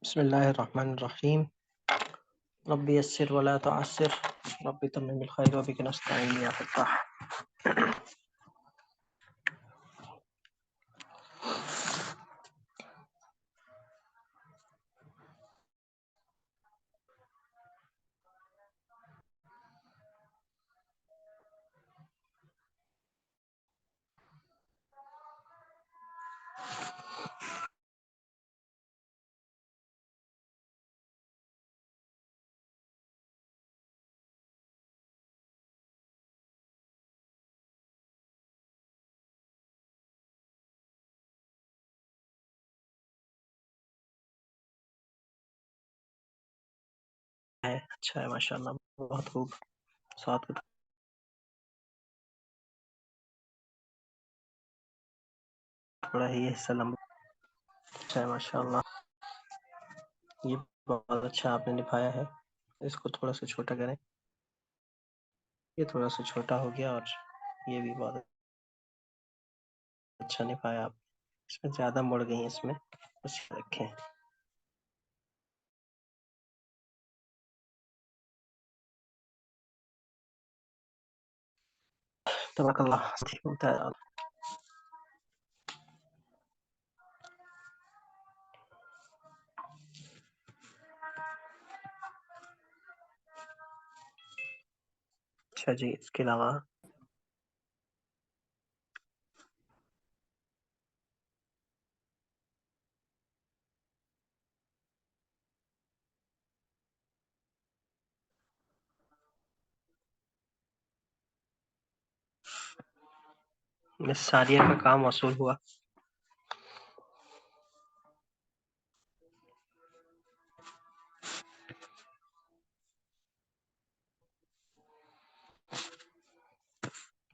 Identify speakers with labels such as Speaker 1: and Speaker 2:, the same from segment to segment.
Speaker 1: बिस्मिल्लाहिर्रहमानिर्रहीम। रब्बी यस्सिर वला तुअस्सिर रब्बी तम्मिम बिल खैर व बिका नस्तईन या फत्ताह। है अच्छा है माशाअल्लाह, बहुत खूब। साथ में थोड़ा ही हिस्सा लंबा। अच्छा है माशाअल्लाह, ये बहुत अच्छा आपने निभाया है। इसको थोड़ा सा छोटा करें, ये थोड़ा सा छोटा हो गया और ये भी बहुत अच्छा निभाया आप। इसमें ज्यादा मुड़ गई, इसमें बस रखें। तबारकल्लाह, ठीक होता है। अच्छा जी, इसके अलावा मिस सारिया का काम वसूल हुआ।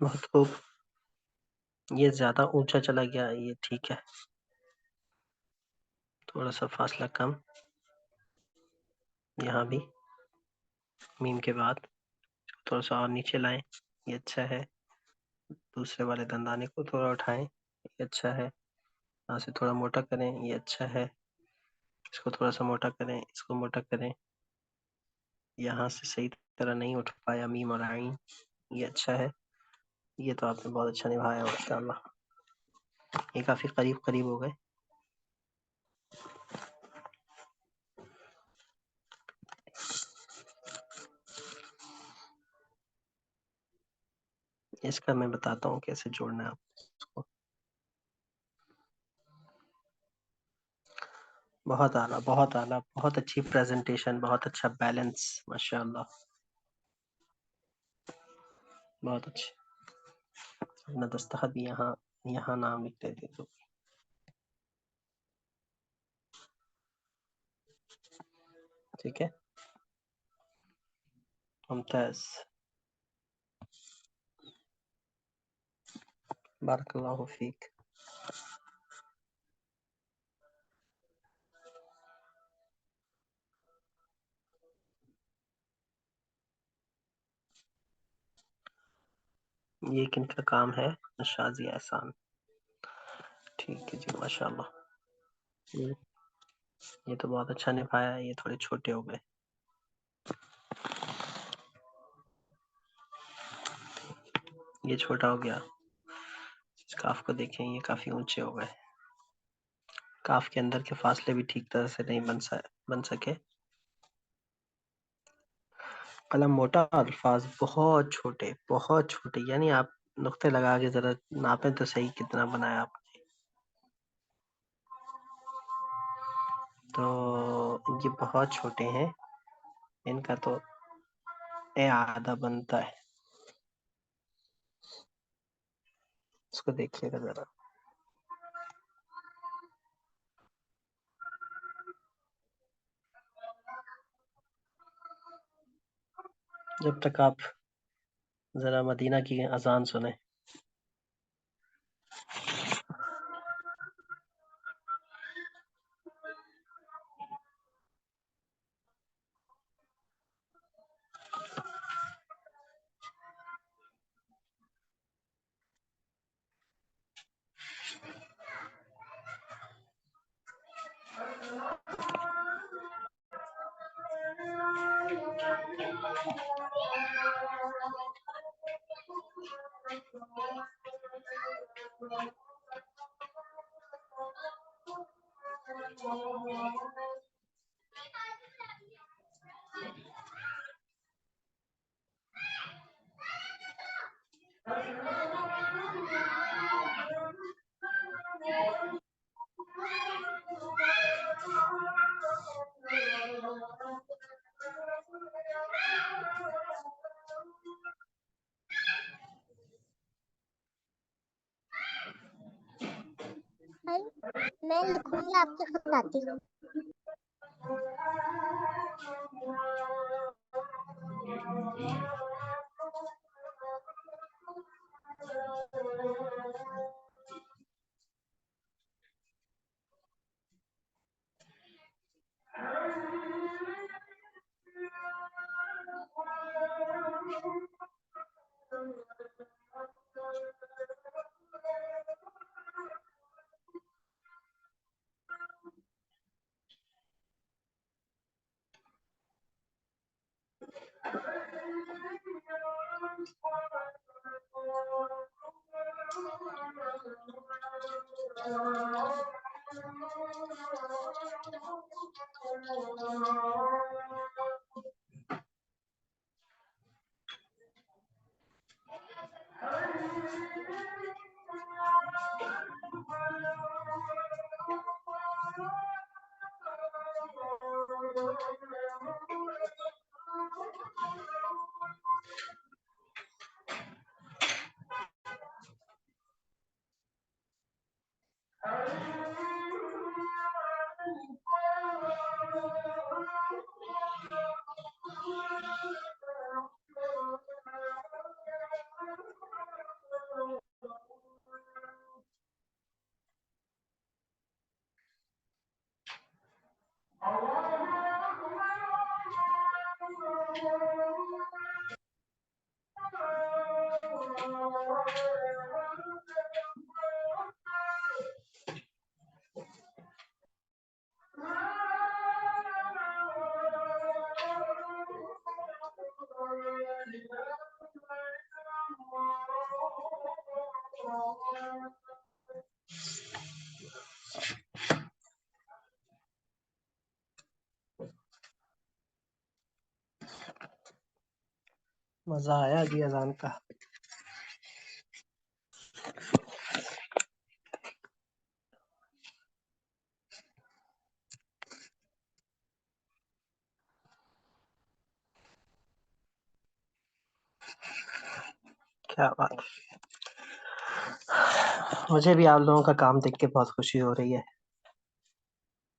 Speaker 1: बहुत खूब, ये ज्यादा ऊंचा चला गया, ये ठीक है। थोड़ा सा फासला कम, यहाँ भी मीम के बाद थोड़ा सा और नीचे लाएं, ये अच्छा है। दूसरे वाले दंदाने को थोड़ा उठाएं, ये अच्छा है। यहाँ से थोड़ा मोटा करें, ये अच्छा है। इसको थोड़ा सा मोटा करें, इसको मोटा करें। यहाँ से सही तरह नहीं उठ पाया मीम और आइन, ये अच्छा है। ये तो आपने बहुत अच्छा निभाया माशाअल्लाह, ये काफी करीब करीब हो गए। इसका मैं बताता हूँ कैसे जोड़ना है आपको। बहुत आला, बहुत आला, बहुत अच्छी प्रेजेंटेशन, बहुत अच्छा बैलेंस माशाअल्लाह, बहुत अच्छी। अपना दस्तखत भी यहाँ यहाँ नाम लिख देते तो ठीक है। मुमताज, बारकल्लाहु फीक। ये किनका काम है? शाजी एहसान, ठीक है जी माशाल्लाह। ये ये तो बहुत अच्छा निभाया, ये थोड़े छोटे हो गए। ये छोटा हो गया। इस काफ को देखें, ये काफी ऊंचे हो गए। काफ के अंदर के फासले भी ठीक तरह से नहीं बन सके। कलम मोटा, अल्फाज बहुत छोटे, बहुत छोटे। यानी आप नुक्ते लगा के जरा नापें तो सही, कितना बनाया आप। तो ये बहुत छोटे हैं, इनका तो आधा बनता है। इसको देखिएगा जरा। जब तक आप जरा मदीना की अजान सुने।
Speaker 2: मैं लिखूंगी, आपके खुद आती हूँ।
Speaker 1: मजा आया जी अजान का। क्या बात। मुझे भी आप लोगों का काम देख के बहुत खुशी हो रही है।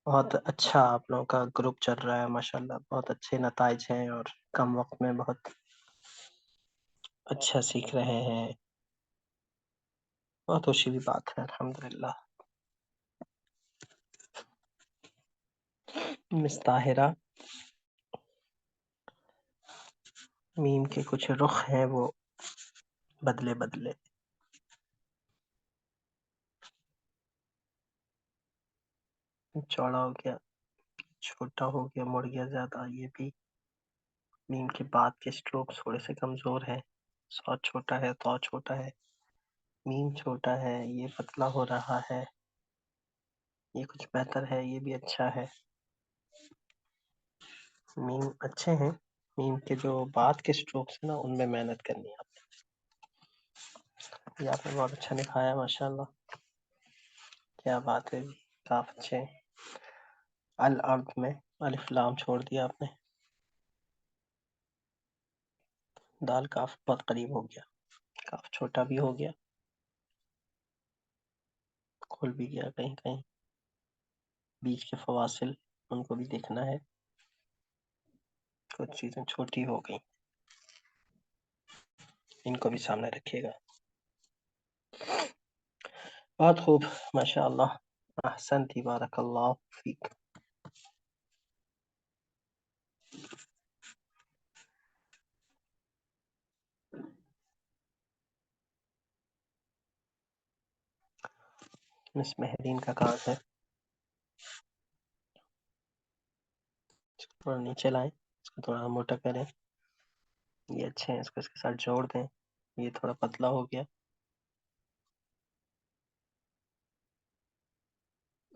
Speaker 1: बहुत अच्छा आप लोगों का ग्रुप चल रहा है माशाल्लाह, बहुत अच्छे नताइज हैं और कम वक्त में बहुत अच्छा सीख रहे हैं। बहुत खुशी की बात है, अल्हम्दुलिल्लाह। मिस ताहिरा, मीम के कुछ रुख हैं वो बदले बदले। चौड़ा हो गया, छोटा हो गया, मुड़ गया ज्यादा, ये भी मीम के बाद के स्ट्रोक थोड़े से कमजोर है। सौ छोटा है तो छोटा है, मीम छोटा है, ये पतला हो रहा है, ये कुछ बेहतर है, ये भी अच्छा है। मीम अच्छे हैं, मीम के जो बाद के स्ट्रोक्स हैं ना उनमें मेहनत करनी है। ये आपने बहुत अच्छा लिखाया माशाल्लाह, क्या बात है जी, काफी अच्छे। अल अर्द में अलिफ लाम छोड़ दिया आपने, दाल काफ बहुत करीब हो गया, काफ छोटा भी हो गया, खुल भी गया कहीं कहीं। बीच के फवासिल उनको भी देखना है, कुछ चीजें छोटी हो गई, इनको भी सामने रखिएगा। बहुत खूब माशाअल्लाह, अहसनती बारकल्लाहु फीक। मिस मेहरीन का काम है, थोड़ा नीचे लाएं, इसको थोड़ा मोटा करें। ये अच्छे हैं, इसको इसके साथ जोड़ दें। ये थोड़ा पतला हो गया,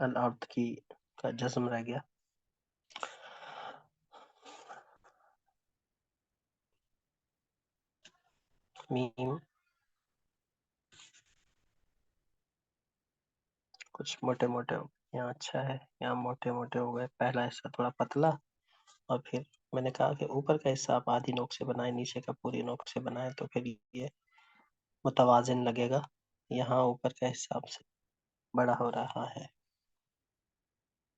Speaker 1: अल अर्द की का जज्म रह गया। मीम कुछ मोटे मोटे हो गए, यहाँ अच्छा है, यहाँ मोटे मोटे हो गए। पहला हिस्सा थोड़ा पतला, और फिर मैंने कहा कि ऊपर का हिस्सा आप आधी नोक से बनाए, नीचे का पूरी नोक से बनाए, तो फिर ये मुतवाजिन लगेगा। यहाँ ऊपर का हिस्सा आपसे बड़ा हो रहा है।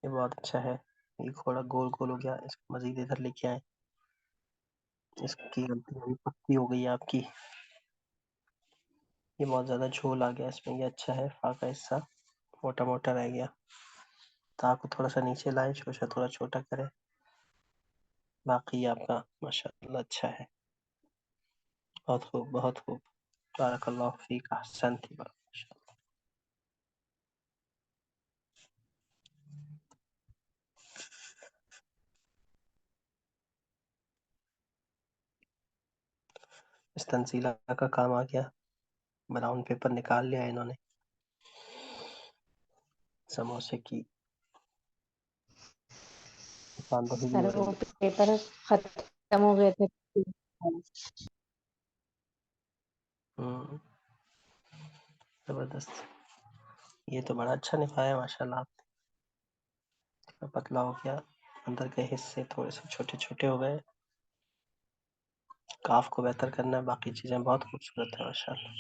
Speaker 1: ये बहुत अच्छा है। ये थोड़ा गोल गोल हो गया, इसको मजीद इधर लेके आए। इसकी गलती अभी पक्की हो गई है आपकी। ये बहुत ज्यादा झोल आ गया इसमें, ये अच्छा है। फा का हिस्सा मोटा मोटा रह गया, ता को थोड़ा सा नीचे लाए, शोशा थोड़ा छोटा करें। बाकी आपका माशाल्लाह अच्छा है। बहुत खूब, बहुत खूब। बारकल्लाहु फीक, अहसनती। माशाल्लाह। इस तंजीला का काम आ गया। ब्राउन पेपर निकाल लिया इन्होंने समोसे की दुकानदारी भी
Speaker 2: सर
Speaker 1: हो रही
Speaker 2: वो
Speaker 1: है।
Speaker 2: पेपर खत्म हो गए थे।
Speaker 1: हम्म, जबरदस्त। ये तो बड़ा अच्छा निभाया माशाल्लाह आपने। पतला हो गया, अंदर के हिस्से थोड़े से छोटे छोटे हो गए। काफ को बेहतर करना है, बाकी चीजें बहुत खूबसूरत है माशाल्लाह।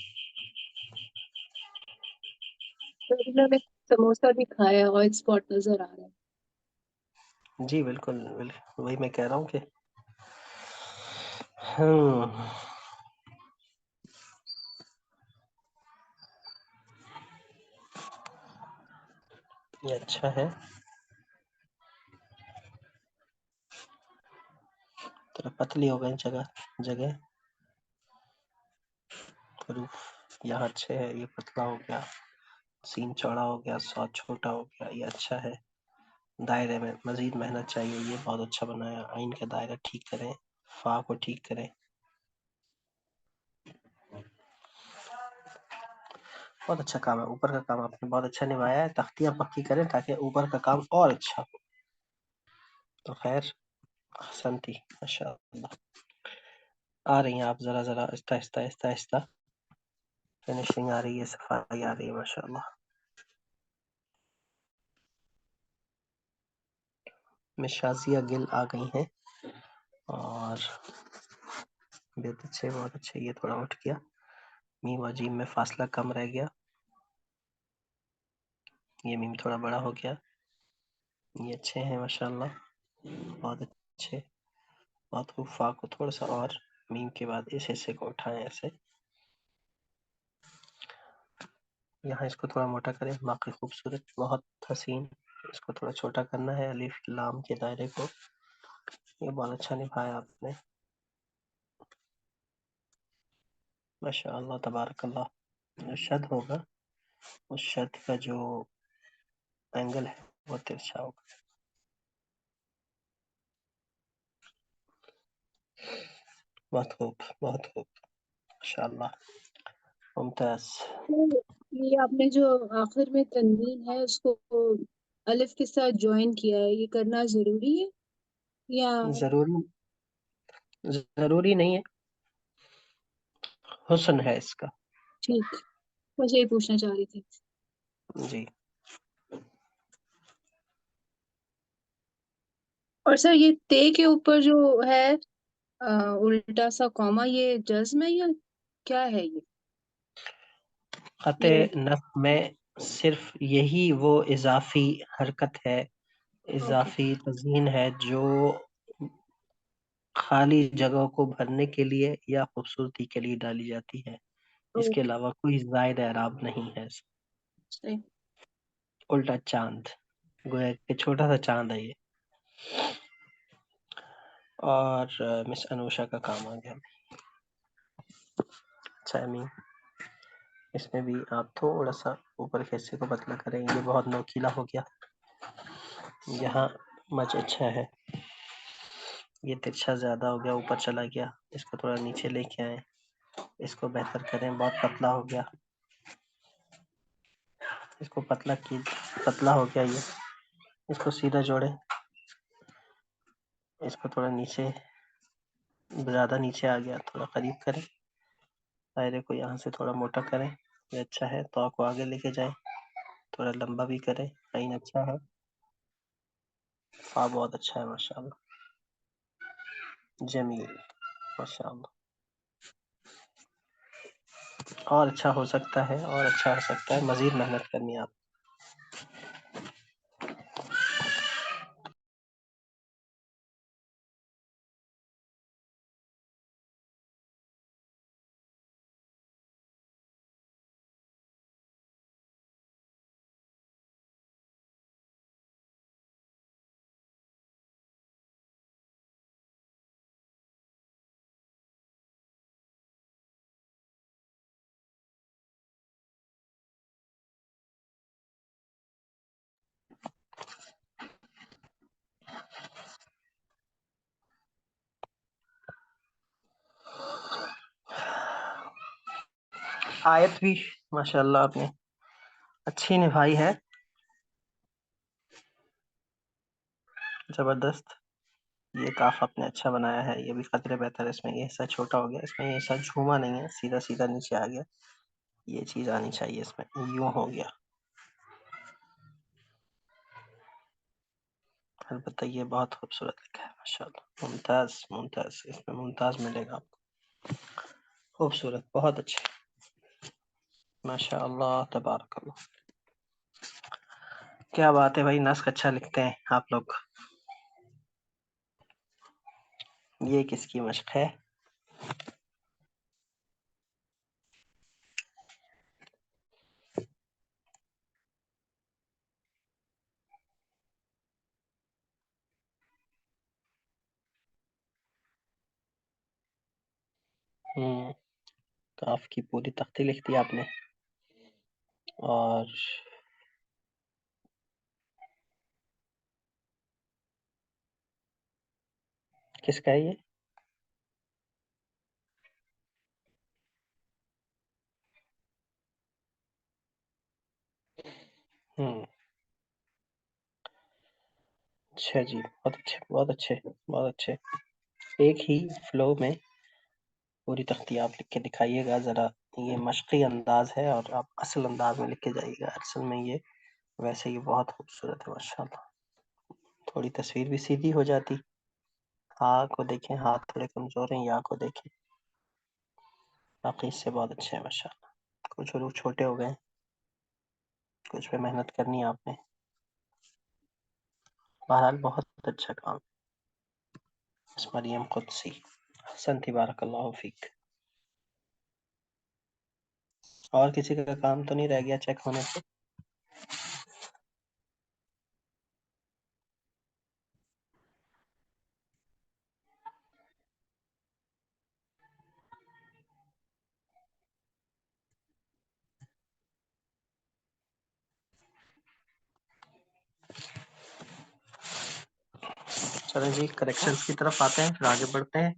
Speaker 3: तो इन्होंने समोसा भी खाया, ऑयल स्पॉट नजर आ रहा है।
Speaker 1: जी बिल्कुल बिल्कुल, वही मैं कह रहा हूँ कि हम्म, ये अच्छा है। थोड़ा पतली हो गई जगह जगह। रूफ यहाँ अच्छे है, ये पतला हो गया, सीन चौड़ा हो गया, सौ छोटा हो गया, ये अच्छा है। दायरे में मजीद मेहनत चाहिए। ये बहुत अच्छा बनाया। आइन का दायरा ठीक करें, फा को ठीक करें। बहुत अच्छा काम है। ऊपर का काम आपने बहुत अच्छा निभाया है। तख्तियां पक्की करें ताकि ऊपर का काम और अच्छा हो। तो खैर, अहसनती, माशाअल्लाह। आ रही हैं आप, जरा जरा आहिस्ता आहिस्ता आहिस्ता आहिस्ता फिनिशिंग आ रही है, सफाई आ रही है माशाअल्लाह। मिशाजिया गिल आ गई हैं, और बहुत अच्छे, बहुत अच्छे। ये थोड़ा उठ गया, मीम और जीम में फासला कम रह गया। ये मीम थोड़ा बड़ा हो गया। ये अच्छे हैं माशाल्लाह, बहुत अच्छे। बहुत खूब। फा को थोड़ा सा और मीम के बाद इस हिस्से को उठाएं ऐसे। यहाँ इसको थोड़ा मोटा करें, बाकी खूबसूरत, बहुत हसीन। इसको थोड़ा छोटा करना है, अलिफ लाम के दायरे को। ये बहुत अच्छा निभाया आपने माशाअल्लाह, तबारकल्लाह। जो शद होगा, उस शद का जो एंगल है वो तिरछा होगा। बहुत खूब, बहुत खूब, माशाअल्लाह, मुमताज।
Speaker 3: तो ये आपने जो आखिर में तनवीन है उसको अलिफ के साथ ज्वाइन किया है, ये करना जरूरी है या?
Speaker 1: जरूरी जरूरी नहीं है, हुस्न है इसका।
Speaker 3: ठीक, मुझे ये पूछना चाह रही थी।
Speaker 1: जी।
Speaker 3: और सर ये ते के ऊपर जो है उल्टा सा कॉमा, ये जज्म है या क्या है ये?
Speaker 1: खत
Speaker 3: ये
Speaker 1: नफ में सिर्फ यही वो इजाफी हरकत है,
Speaker 3: ओके।
Speaker 1: इजाफी तज़ीन है, जो खाली जगह को भरने के लिए या खूबसूरती के लिए डाली जाती है। इसके
Speaker 3: ओके,
Speaker 1: अलावा कोई जायद एराब नहीं है।
Speaker 3: सही।
Speaker 1: उल्टा चांद, गोया कि छोटा सा चांद है ये। और मिस अनुषा का काम आ गया। अच्छा अमीन, इसमें भी आप थोड़ा सा ऊपर के हिस्से को पतला करें। ये बहुत नोकीला हो गया, यहाँ मच अच्छा है। ये तिरछा ज्यादा हो गया, ऊपर चला गया। इसको थोड़ा नीचे लेके आए, इसको बेहतर करें। बहुत पतला हो गया, इसको पतला की पतला हो गया ये। इसको सीधा जोड़े, इसको थोड़ा नीचे, ज़्यादा नीचे आ गया, थोड़ा करीब करें, दायरे को यहाँ से थोड़ा मोटा करें, ये अच्छा है। तो को आगे लेके जाए, थोड़ा लंबा भी करें, लाइन अच्छा है। बहुत अच्छा है माशाल्लाह, जमील माशाल्लाह। और अच्छा हो सकता है, और अच्छा हो सकता है, मज़ीद मेहनत करनी है आप। आयत भी माशाल्लाह आपने अच्छी निभाई है, जबरदस्त। ये काफ आपने अच्छा बनाया है, ये भी कदरे बेहतर है। इसमें ये हिस्सा छोटा हो गया, इसमें ये हिस्सा झूमा नहीं है, सीधा सीधा नीचे आ गया। ये चीज आनी चाहिए इसमें, यूं हो गया। अलबत्ता ये बहुत खूबसूरत लिखा है माशाल्लाह, मुमताज मुमताज, इसमें मुमताज मिलेगा आपको। खूबसूरत, बहुत अच्छे माशाल्लाह, तबारकल्लाह। क्या बात है भाई, नस्क अच्छा लिखते हैं आप लोग। ये किसकी मशक है? काफ की पूरी तख्ती लिख दी आपने। और किसका है ये? हम्म, अच्छा जी, बहुत अच्छे बहुत अच्छे बहुत अच्छे। एक ही फ्लो में पूरी तख्ती आप लिख के दिखाइएगा ज़रा। ये मशक़ी अंदाज है और आप असल अंदाज में लिख के जाइएगा। असल में ये वैसे ही बहुत खूबसूरत है माशाल्लाह। थोड़ी तस्वीर भी सीधी हो जाती। हाँ को देखें, हाथ थोड़े कमज़ोर हैं, या को देखें, बाकी इससे बहुत अच्छे हैं माशाल्लाह। कुछ रूह छोटे हो गए, कुछ पे मेहनत करनी है आपने। बहरहाल बहुत अच्छा काम। मरियम कुदसी, हसन बारकल्लाहु फीक। और किसी का काम तो नहीं रह गया चेक होने से? चलें जी, करेक्शंस की तरफ आते हैं, फिर आगे बढ़ते हैं।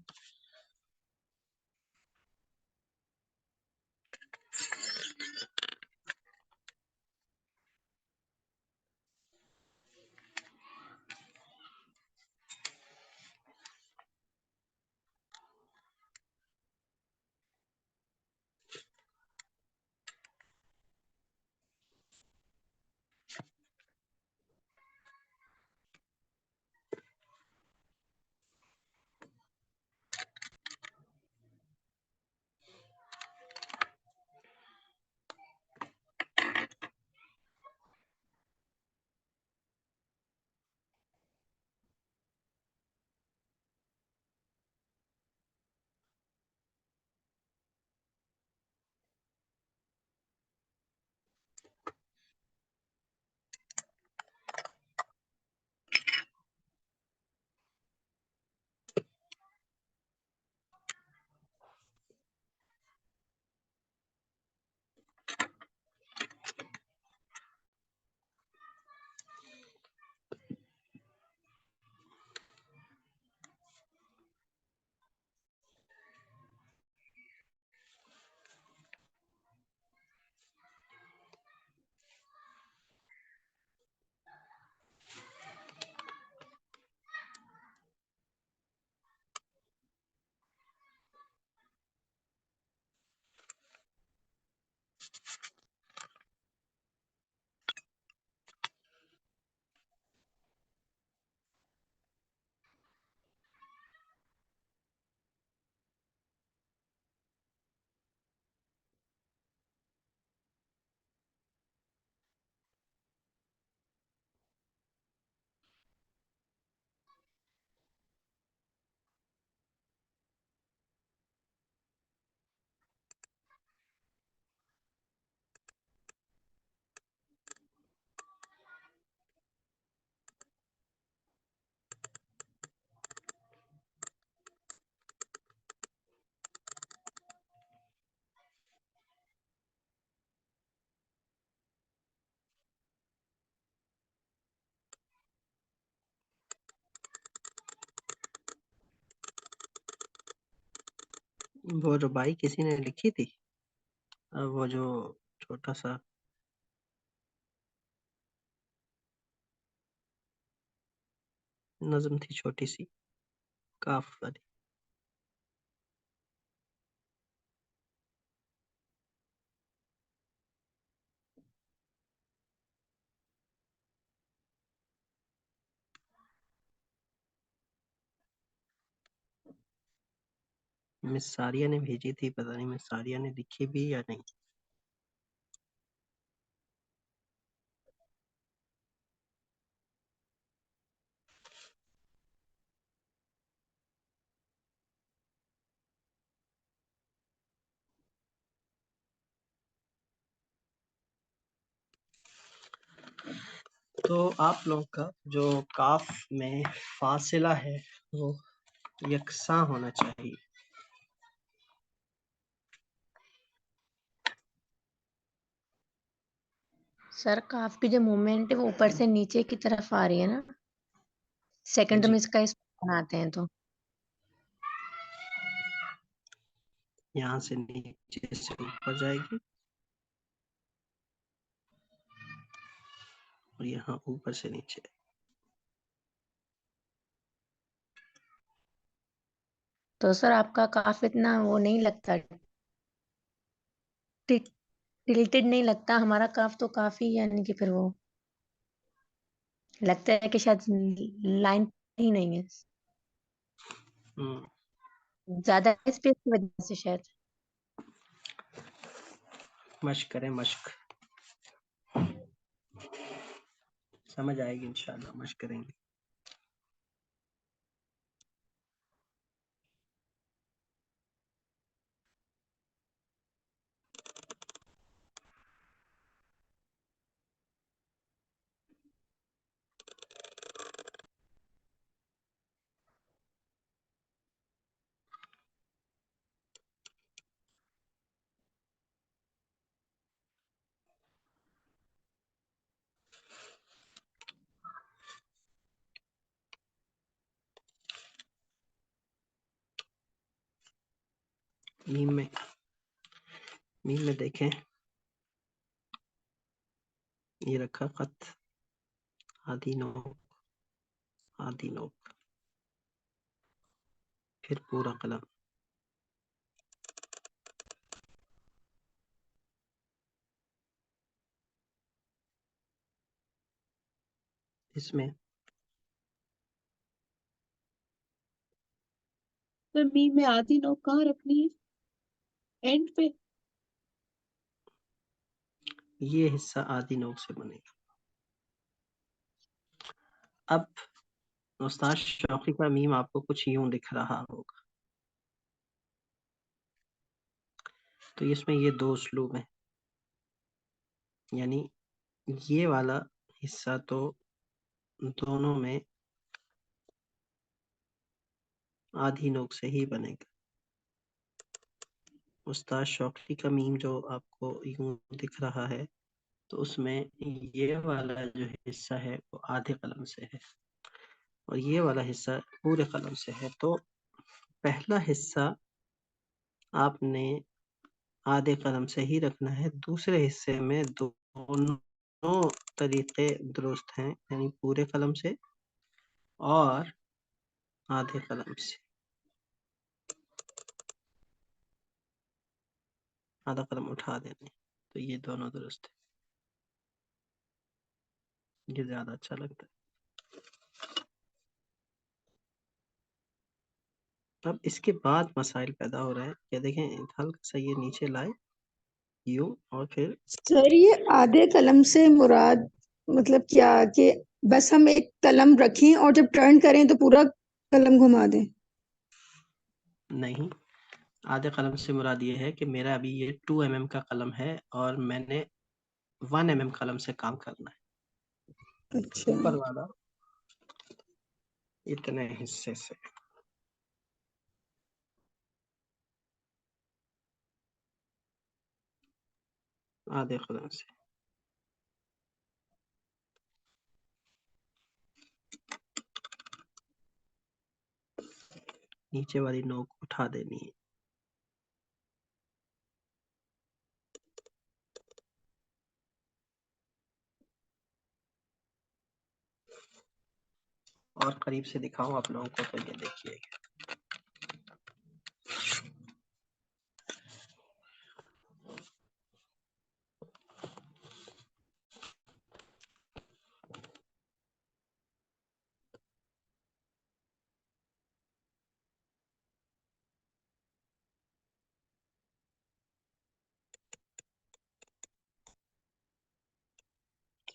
Speaker 1: वो रुबाई किसी ने लिखी थी, वो जो छोटा सा नज्म थी, छोटी सी, काफ वाली। मिस सारिया ने भेजी थी, पता नहीं मिस सारिया ने लिखी भी या नहीं। तो आप लोग का जो काफ में फासिला है वो यकसा होना चाहिए।
Speaker 2: सर काफ की जो मूवमेंट है वो ऊपर से नीचे की तरफ आ रही है ना, सेकंड
Speaker 1: जी,
Speaker 2: में इसका इस बनाते हैं तो।
Speaker 1: यहाँ से नीचे से ऊपर जाएगी और यहाँ ऊपर से नीचे।
Speaker 2: तो सर आपका काफ इतना वो नहीं लगता, टिल्टेड नहीं लगता, हमारा काफ तो काफी यानी कि फिर वो लगता है कि शायद लाइन ही नहीं है,
Speaker 1: हम्म,
Speaker 2: ज्यादा स्पेस की वजह से शायद।
Speaker 1: मश्क करें, मश्क समझ आएगी इंशाल्लाह, मश्क करेंगे। मीम में देखें, ये रखा खत, आधी नोक, आधी नोक, फिर पूरा कलम। इसमें
Speaker 3: तो मीम में आधी नोक कहाँ रखनी है, एंड पे?
Speaker 1: ये हिस्सा आधी नोक से बनेगा। अब उस्ताद शौकी का मीम आपको कुछ यूं दिख रहा होगा। तो इसमें ये दो उसलूब हैं, यानी ये वाला हिस्सा तो दोनों में आधी नोक से ही बनेगा। उस्ताद शौकी का मीम जो आपको यूं दिख रहा है, तो उसमें ये वाला जो हिस्सा है वो आधे कलम से है और ये वाला हिस्सा पूरे कलम से है। तो पहला हिस्सा आपने आधे कलम से ही रखना है, दूसरे हिस्से में दोनों तरीके दुरुस्त हैं, यानी पूरे कलम से और आधे कलम से। आधा कलम उठा देने, तो ये दोनों दुरुस्त है, ये ज्यादा अच्छा लगता है। अब इसके बाद मसाइल पैदा हो रहा है, ये देखें, हल्का सा ये नीचे लाए यूं और फिर
Speaker 4: सर ये आधे कलम से मुराद मतलब क्या कि बस हम एक कलम रखें और जब टर्न करें तो पूरा कलम घुमा दें?
Speaker 1: नहीं, आधे कलम से मुराद ये है कि मेरा अभी ये 2 mm का कलम है और मैंने 1 mm कलम से काम करना है,
Speaker 4: अच्छा,
Speaker 1: ऊपर वाला इतने हिस्से से। आधे कलम से नीचे वाली नोक उठा देनी है। और करीब से दिखाऊं आप लोगों को तो ये देखिए,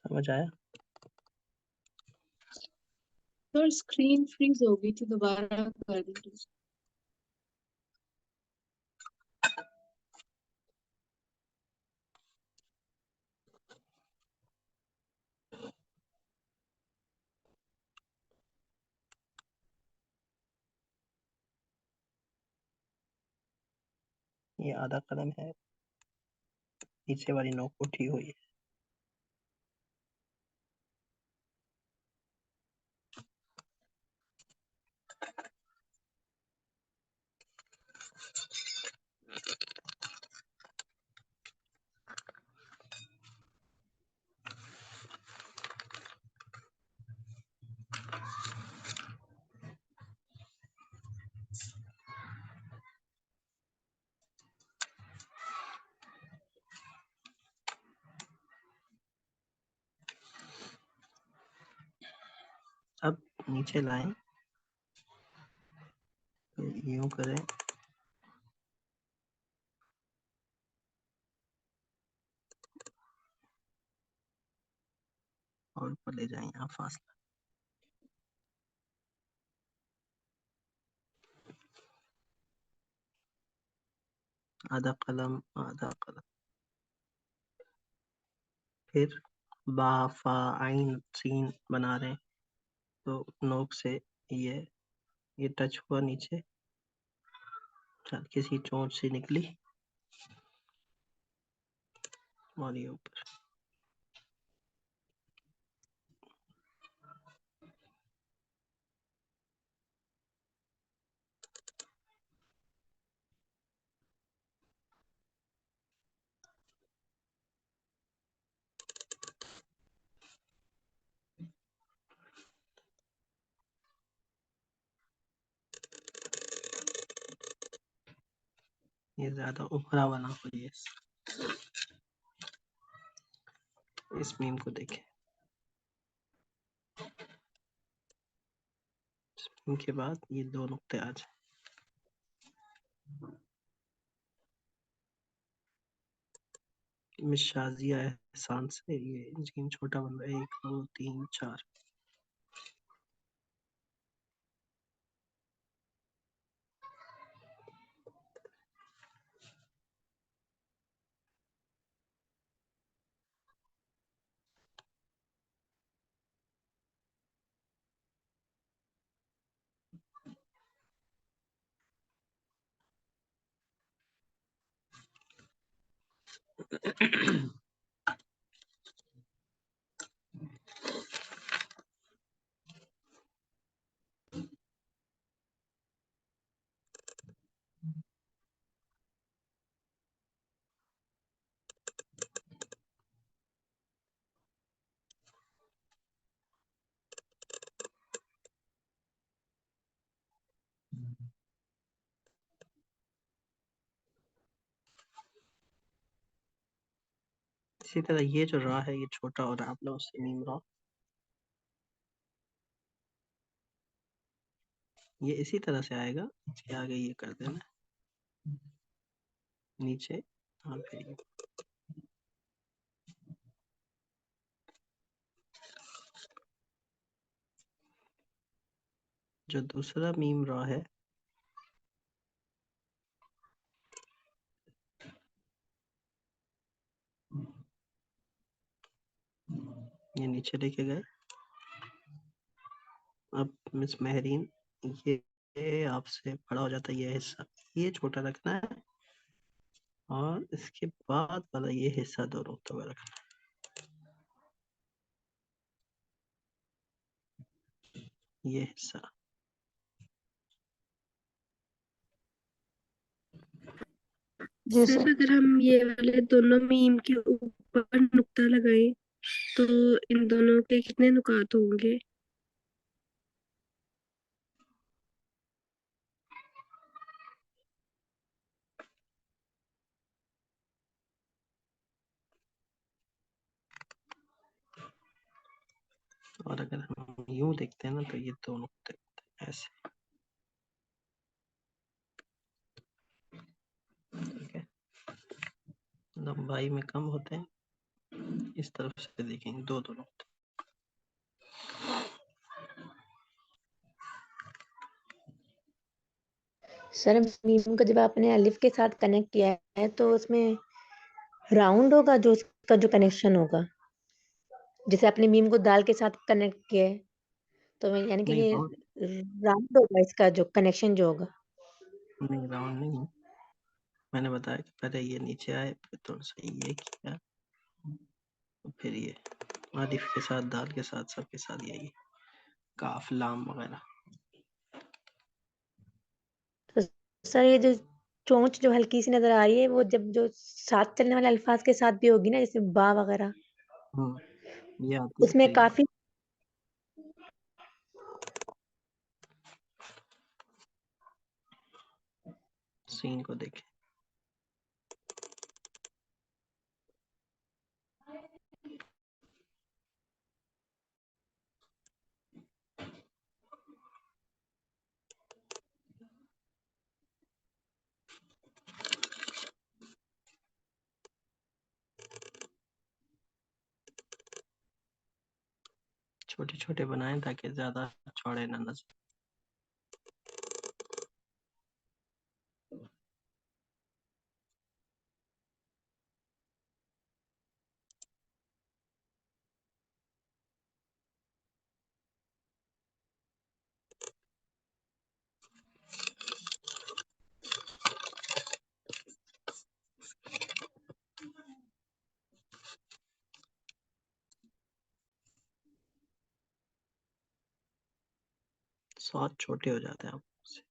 Speaker 1: समझ आया?
Speaker 3: सर स्क्रीन फ्रीज हो गई थी, दोबारा कर दीजिए।
Speaker 1: ये आधा कलम है, पीछे वाली नोक उठी हुई है। अब नीचे लाएं, तो यूं करें, और ऊपर ले जाएं यहाँ फासला। आधा कलम, आधा कलम। फिर बा, फा, आइन, सीन बना रहे हैं, तो नोक से ये टच हुआ नीचे, चल किसी चोंच से निकली और ये ऊपर। ये ज्यादा उभरा बना हुई है। इस मीम को देखें, इनके बाद ये दो नुक्ते आ जाए। मिस शाजिया एहसान से ये जीम छोटा बन रहा है, 1 2 3 4। इसी तरह ये जो रॉ है, ये छोटा हो रहा है आप लोगों से, मीम रॉ। ये इसी तरह से आएगा, इसके आगे ये कर देना नीचे। हाँ फिर ये। जो दूसरा मीम रॉ है, ये नीचे लेके गए। अब मिस मेहरीन, ये आपसे बड़ा हो जाता है ये हिस्सा, ये छोटा रखना है, और इसके बाद वाला ये हिस्सा दो रोकते हुए रखना है, ये हिस्सा।
Speaker 2: जी
Speaker 5: सर
Speaker 2: सर।
Speaker 5: अगर हम ये वाले दोनों मीम के ऊपर नुक्ता लगाएं तो इन दोनों के कितने नुकात होंगे?
Speaker 1: और अगर हम यूं देखते हैं ना तो ये दोनों होते हैं ऐसे, ठीक है, लंबाई में कम होते हैं, इस तरफ से देखेंगे दो दोनों होते
Speaker 2: सर मीम को जब आपने अलिफ के साथ कनेक्ट किया है तो उसमें राउंड होगा जो उसका जो कनेक्शन होगा, जैसे आपने मीम को दाल के साथ कनेक्ट किया है तो यानी कि
Speaker 1: नहीं
Speaker 2: ये
Speaker 1: राउंड,
Speaker 2: राउंड होगा इसका जो कनेक्शन जो होगा।
Speaker 1: नहीं राउंड नहीं, मैंने बताया कि पहले ये नीचे आए, फिर थोड़ा सा ये किया, फिर ये अलिफ के साथ, दाल के साथ, सबके साथ यही काफ लाम वगैरह।
Speaker 2: तो सर ये जो चोंच जो हल्की सी नजर आ रही है वो जब जो साथ चलने वाले अल्फाज के साथ भी होगी ना, जैसे बा वगैरह,
Speaker 1: ये आती है
Speaker 2: उसमें
Speaker 1: फिर
Speaker 2: काफी
Speaker 1: सीन को देखें। छोटे छोटे बनाएं ताकि ज्यादा चौड़े ना नजर। स्वाद छोटे हो जाते हैं आपसे।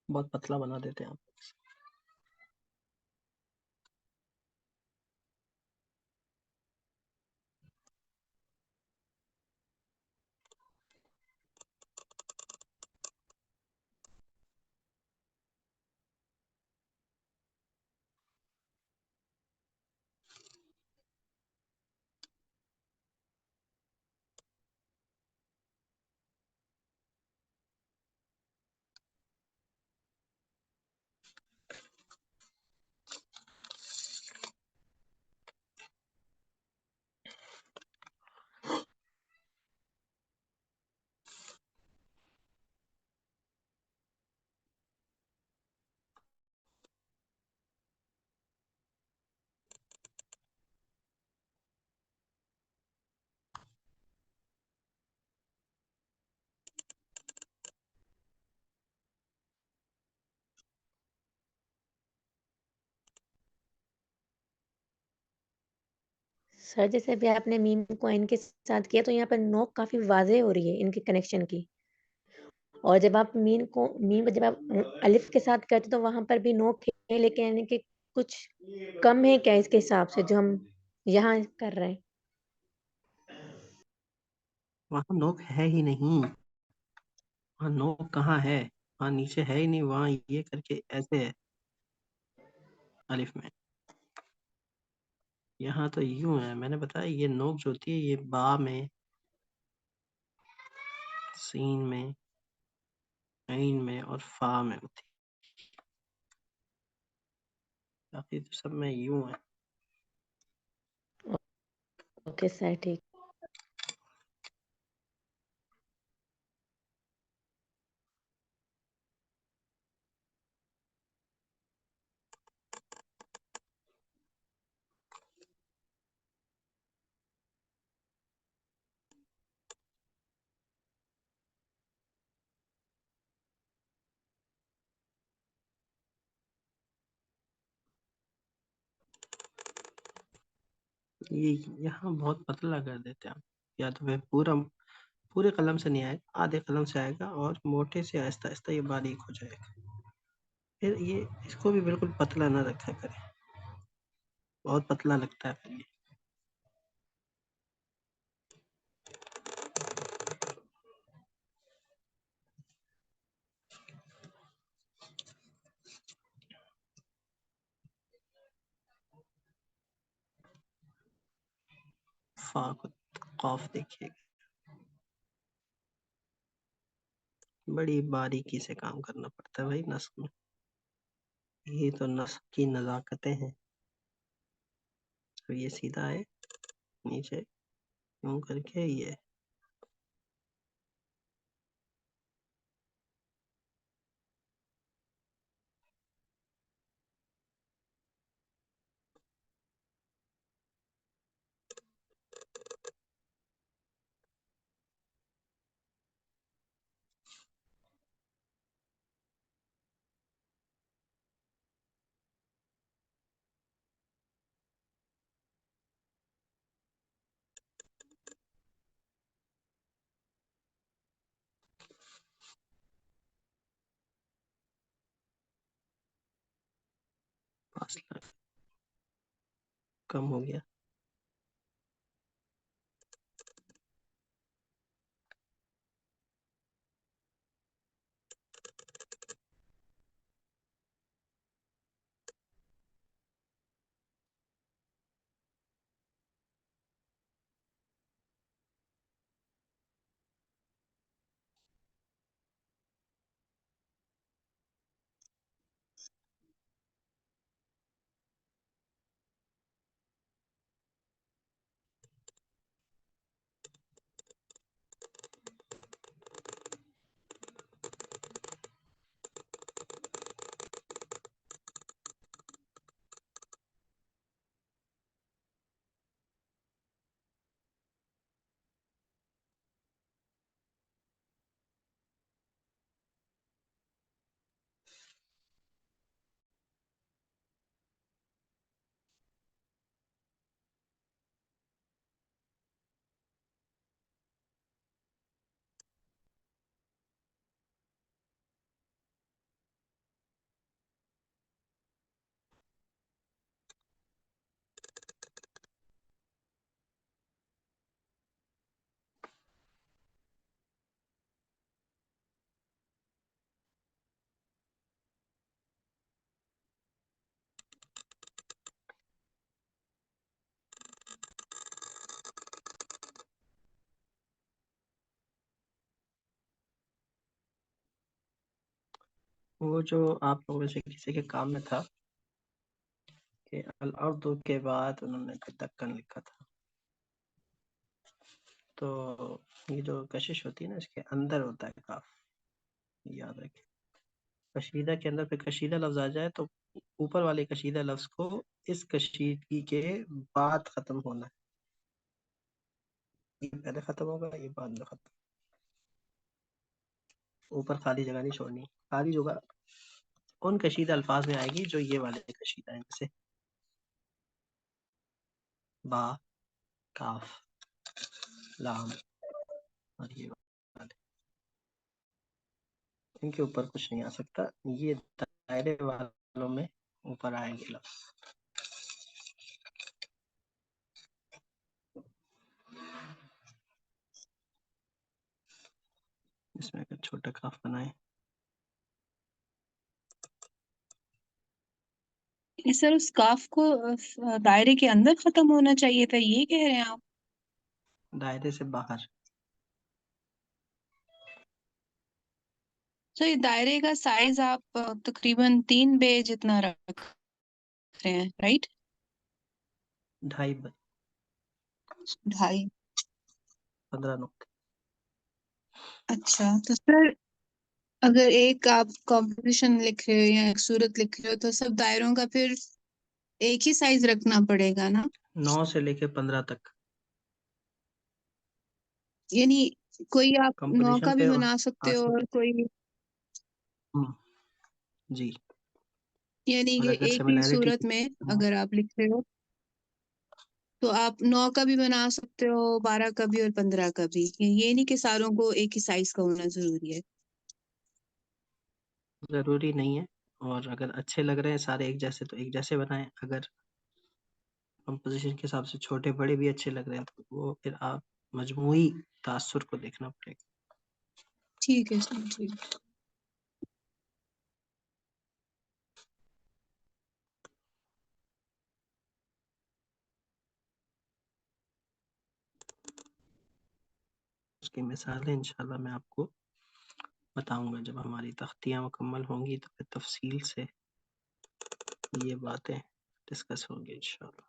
Speaker 1: बहुत पतला बना देते हैं आप।
Speaker 2: सर जैसे अभी आपने मीम को इन के साथ किया तो यहाँ पर नोक काफी वाज़ेह हो रही है इनके कनेक्शन की। और जब आप मीम जब आप अलिफ के साथ करते तो वहाँ पर भी नोक है, लेकिन यानी कि कुछ कम है क्या इसके हिसाब से जो हम यहाँ कर रहे हैं?
Speaker 1: वहां नोक है ही नहीं, वहां नोक कहाँ है, वहां नीचे है ही नहीं, वहां ये करके ऐसे है अलिफ में। यहाँ तो यूं है, मैंने बताया ये नोक जो होती है ये बा में, सीन में, ऐन में और फा में होती है, बाकी तो सब में यूं है।
Speaker 2: ओके सर, ठीक।
Speaker 1: ये यहाँ बहुत पतला कर देते हैं हम, या तो फिर पूरे कलम से नहीं आएगा, आधे कलम से आएगा और मोटे से आहिस्ता आहिस्ता ये बारीक हो जाएगा। फिर ये इसको भी बिल्कुल पतला ना रखा करें, बहुत पतला लगता है फिर ये। फा को कॉफ देखिए, बड़ी बारीकी से काम करना पड़ता है भाई नस्क में, ये तो नस्क की नजाकतें हैं। तो ये सीधा है, नीचे यूं करके ये फासला कम हो गया। वो जो आप लोगों में से किसी के काम में था कि अल अर्दु के बाद उन्होंने फिर दक्कन लिखा था, तो ये जो कशिश होती है ना इसके अंदर होता है काफ, याद रखें। कशीदा के अंदर फिर कशीदा लफ्ज आ जाए तो ऊपर वाले कशीदा लफ्ज को इस कशीदगी के बाद खत्म होना है, ये पहले खत्म होगा, ये बाद में खत्म। ऊपर खाली जगह नहीं छोड़नी, खाली जगह उन कशीदा अल्फाज में आएगी जो ये वाले कशीदा है, जैसे बा, काफ, लाम और ये वाले, इनके ऊपर कुछ नहीं आ सकता। ये दायरे वालों में ऊपर आएंगे लफ्ज। इसमें अगर छोटा काफ बनाए,
Speaker 3: सर उस काफ को दायरे के अंदर खत्म होना चाहिए था, ये कह रहे हैं आप?
Speaker 1: दायरे से बाहर।
Speaker 3: तो ये दायरे का साइज आप तकरीबन 3 बे जितना रख रहे हैं, राइट?
Speaker 1: 2.5
Speaker 3: ढाई।
Speaker 1: 15 नुक्ते।
Speaker 3: अच्छा, तो सर अगर एक आप कॉम्पोजिशन लिख रहे हो या एक सूरत लिख रहे हो तो सब दायरों का फिर एक ही साइज रखना पड़ेगा ना?
Speaker 1: 9 से लेके 15 तक
Speaker 3: यानी कोई आप 9
Speaker 1: कंपोजिशन
Speaker 3: का भी
Speaker 1: पे
Speaker 3: बना सकते हो और कोई,
Speaker 1: हम्म, जी।
Speaker 3: यानी
Speaker 1: और
Speaker 3: कि
Speaker 1: अगर
Speaker 3: एक ही
Speaker 1: सिमिलैरिटी,
Speaker 3: सूरत में अगर आप लिख रहे हो तो आप 9 का भी बना सकते हो, 12 का भी और 15 का भी। ये नहीं कि सारों को एक ही साइज का होना जरूरी है।
Speaker 1: जरूरी नहीं है। और अगर अच्छे लग रहे हैं सारे एक जैसे तो एक जैसे बनाएं। अगर कंपोजिशन के हिसाब से छोटे बड़े भी अच्छे लग रहे हैं तो वो फिर आप मजमूई तासुर को देखना पड़ेगा।
Speaker 3: ठीक है सर, ठीक।
Speaker 1: उसकी मिसालें इंशाल्लाह मैं आपको बताऊंगा जब हमारी तख्तियां मुकम्मल होंगी, तो फिर तफसील से ये बातें डिस्कस होंगी इंशाल्लाह।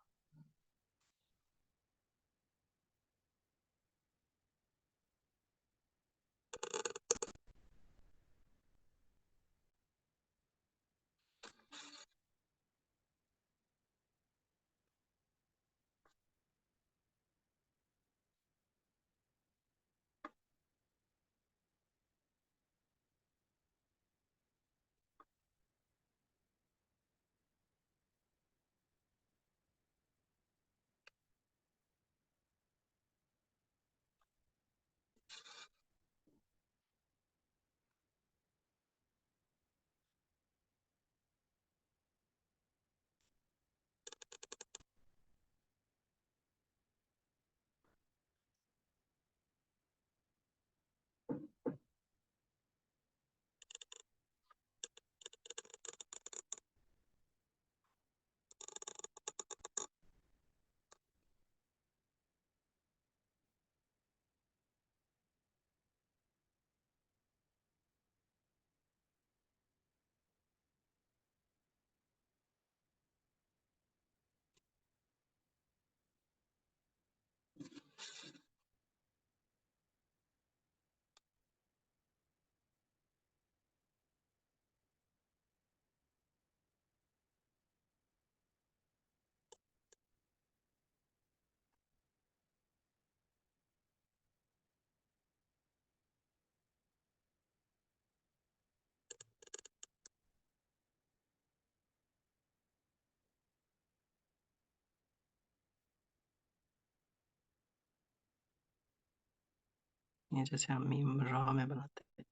Speaker 1: ये जैसे हम मीम रा में बनाते हैं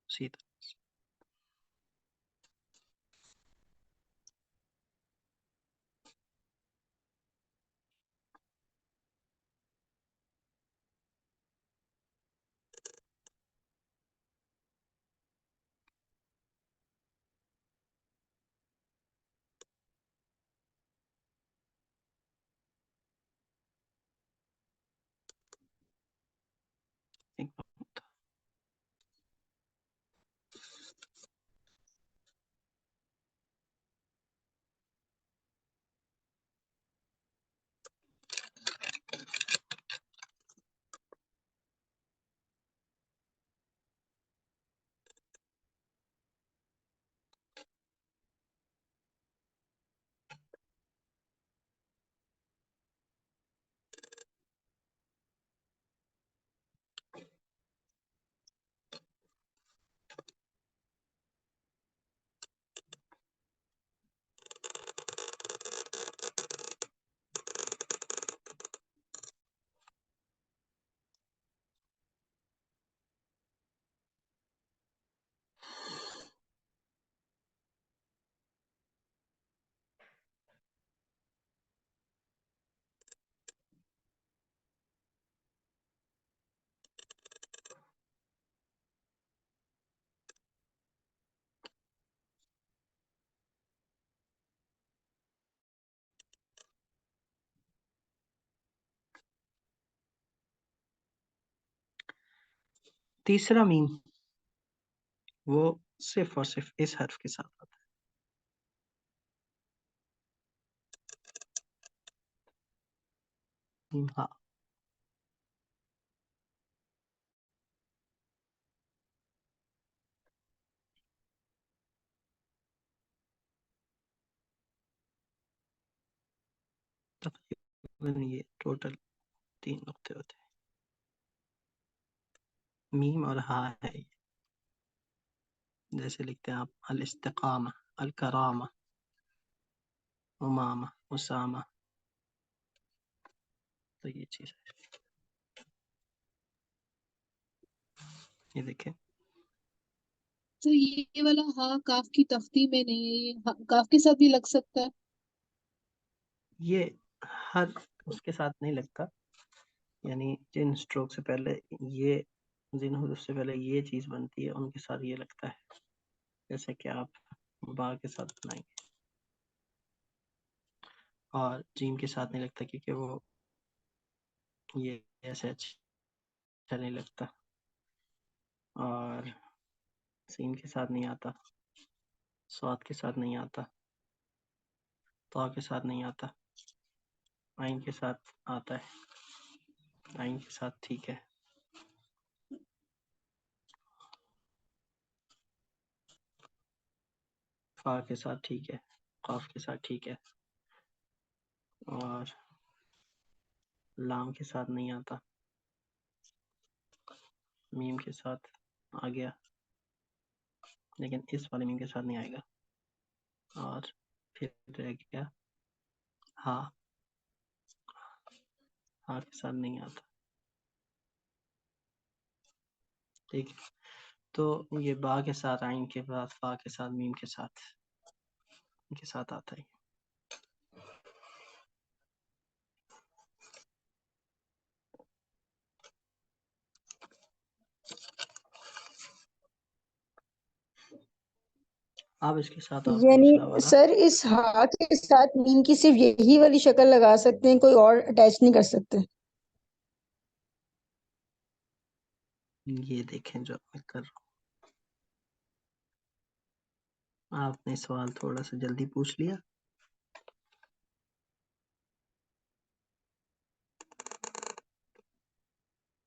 Speaker 1: उसी तरह से। एक तीसरा मीम वो सिर्फ और सिर्फ इस हर्फ के साथ आता है। हाँ, तकरीबन ये टोटल 3 नुक्ते होते हैं। मीम और हा है ये। जैसे लिखते हैं आप अल इस्तिकामा, अल करामा, उमामा, उसामा, तो ये चीज है। ये देखें,
Speaker 3: तो ये वाला हा काफ की तख्ती में नहीं है, ये काफ के साथ भी लग सकता है।
Speaker 1: ये हर उसके साथ नहीं लगता, यानी जिन स्ट्रोक से पहले ये, जिन हुरूफ से पहले ये चीज बनती है उनके साथ ये लगता है। जैसे कि आप बा के साथ बनाएंगे, और जीम के साथ नहीं लगता क्योंकि वो ये ऐसे अच्छा नहीं लगता, और सीन के साथ नहीं आता, स्वाद के साथ नहीं आता, तो के साथ नहीं आता, आइन के साथ आता है, आइन के साथ ठीक है, फा के साथ ठीक है, काफ के साथ ठीक है, और लाम के साथ नहीं आता, मीम के साथ आ गया लेकिन इस वाले मीम के साथ नहीं आएगा, और फिर रह गया हाँ, हाँ के साथ नहीं आता। ठीक है, तो ये बा के साथ, आइन के साथ, फा के साथ, मीम के साथ, इनके साथ आता है। अब इसके साथ आप दूसरा
Speaker 4: यानी
Speaker 1: वाला,
Speaker 4: सर इस हा के साथ मीम की सिर्फ यही वाली शक्ल लगा सकते हैं, कोई और अटैच नहीं कर सकते?
Speaker 1: ये देखें जो मैं कर रहा हूँ। आपने सवाल थोड़ा सा जल्दी पूछ लिया।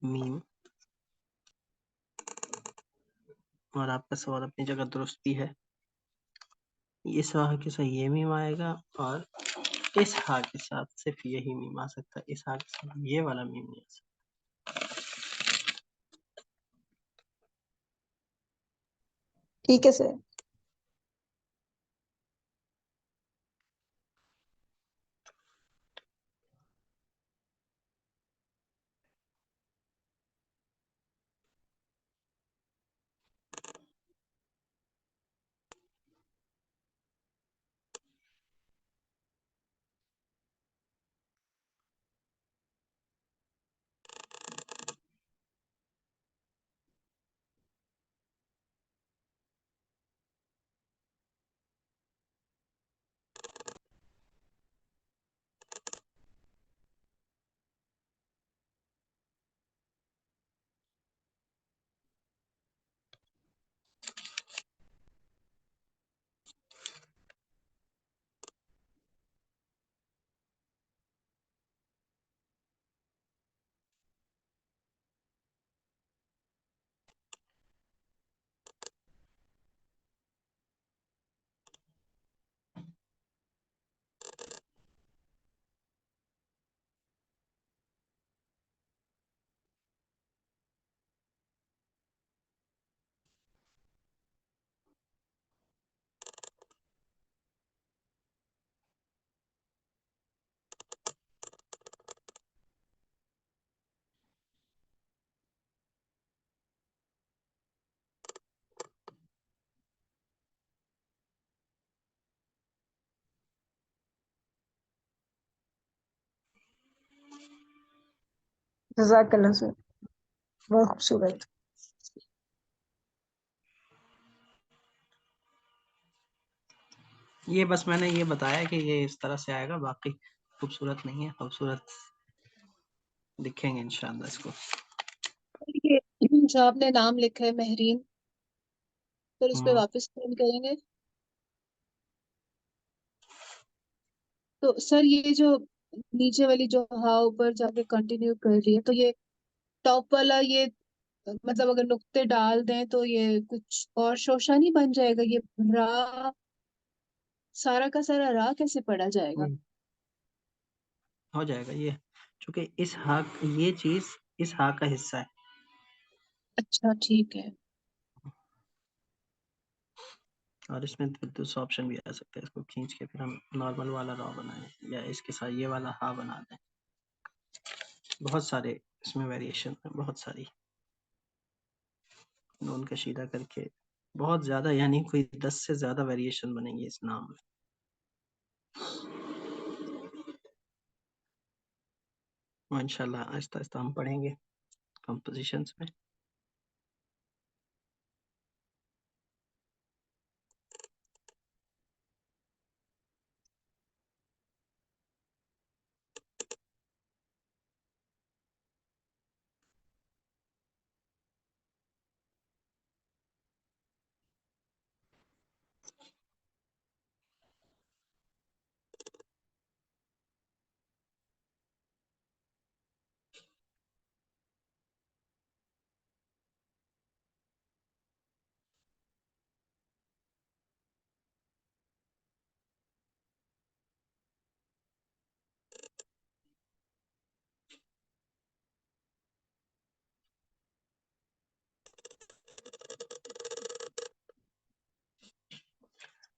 Speaker 1: मीम, और आपका सवाल अपनी जगह दुरुस्त भी है। इस हा के साथ ये मीम आएगा, और इस हा के साथ सिर्फ यही मीम आ सकता है, इस हा के साथ ये वाला मीम नहीं आ सकता।
Speaker 4: ठीक है सर। जज़ाकल्लाह सर, बहुत खूबसूरत।
Speaker 1: ये बस मैंने ये बताया कि ये इस तरह से आएगा, बाकी खूबसूरत नहीं है, खूबसूरत दिखेंगे इंशाल्लाह इसको।
Speaker 3: ये जो आपने नाम लिखा है महरीन, फिर उस पे वापस क्लिक करेंगे। तो सर ये जो नीचे वाली जो हाँ ऊपर जाके कंटिन्यू कर रही है, तो ये टॉप वाला ये मतलब अगर नुक्ते डाल दें तो ये कुछ और शोशा नहीं बन जाएगा? ये रा, सारा का सारा रा कैसे पढ़ा जाएगा?
Speaker 1: हो जाएगा ये, क्योंकि इस हा, ये चीज इस हा का हिस्सा है।
Speaker 3: अच्छा ठीक है।
Speaker 1: और इसमें दूसरा ऑप्शन भी आ सकता है, इसको खींच के फिर हम नॉर्मल वाला रॉ बनाएं, या इसके साथ ये वाला हा बना दें। बहुत सारे इसमें वेरिएशन है, बहुत सारी नून कशीदा करके, बहुत ज्यादा, यानी कोई 10 से ज्यादा वेरिएशन बनेंगे इस नाम में। और इंशाल्लाह आहिस्ता आहिस्ता हम पढ़ेंगे कंपोजिशंस में।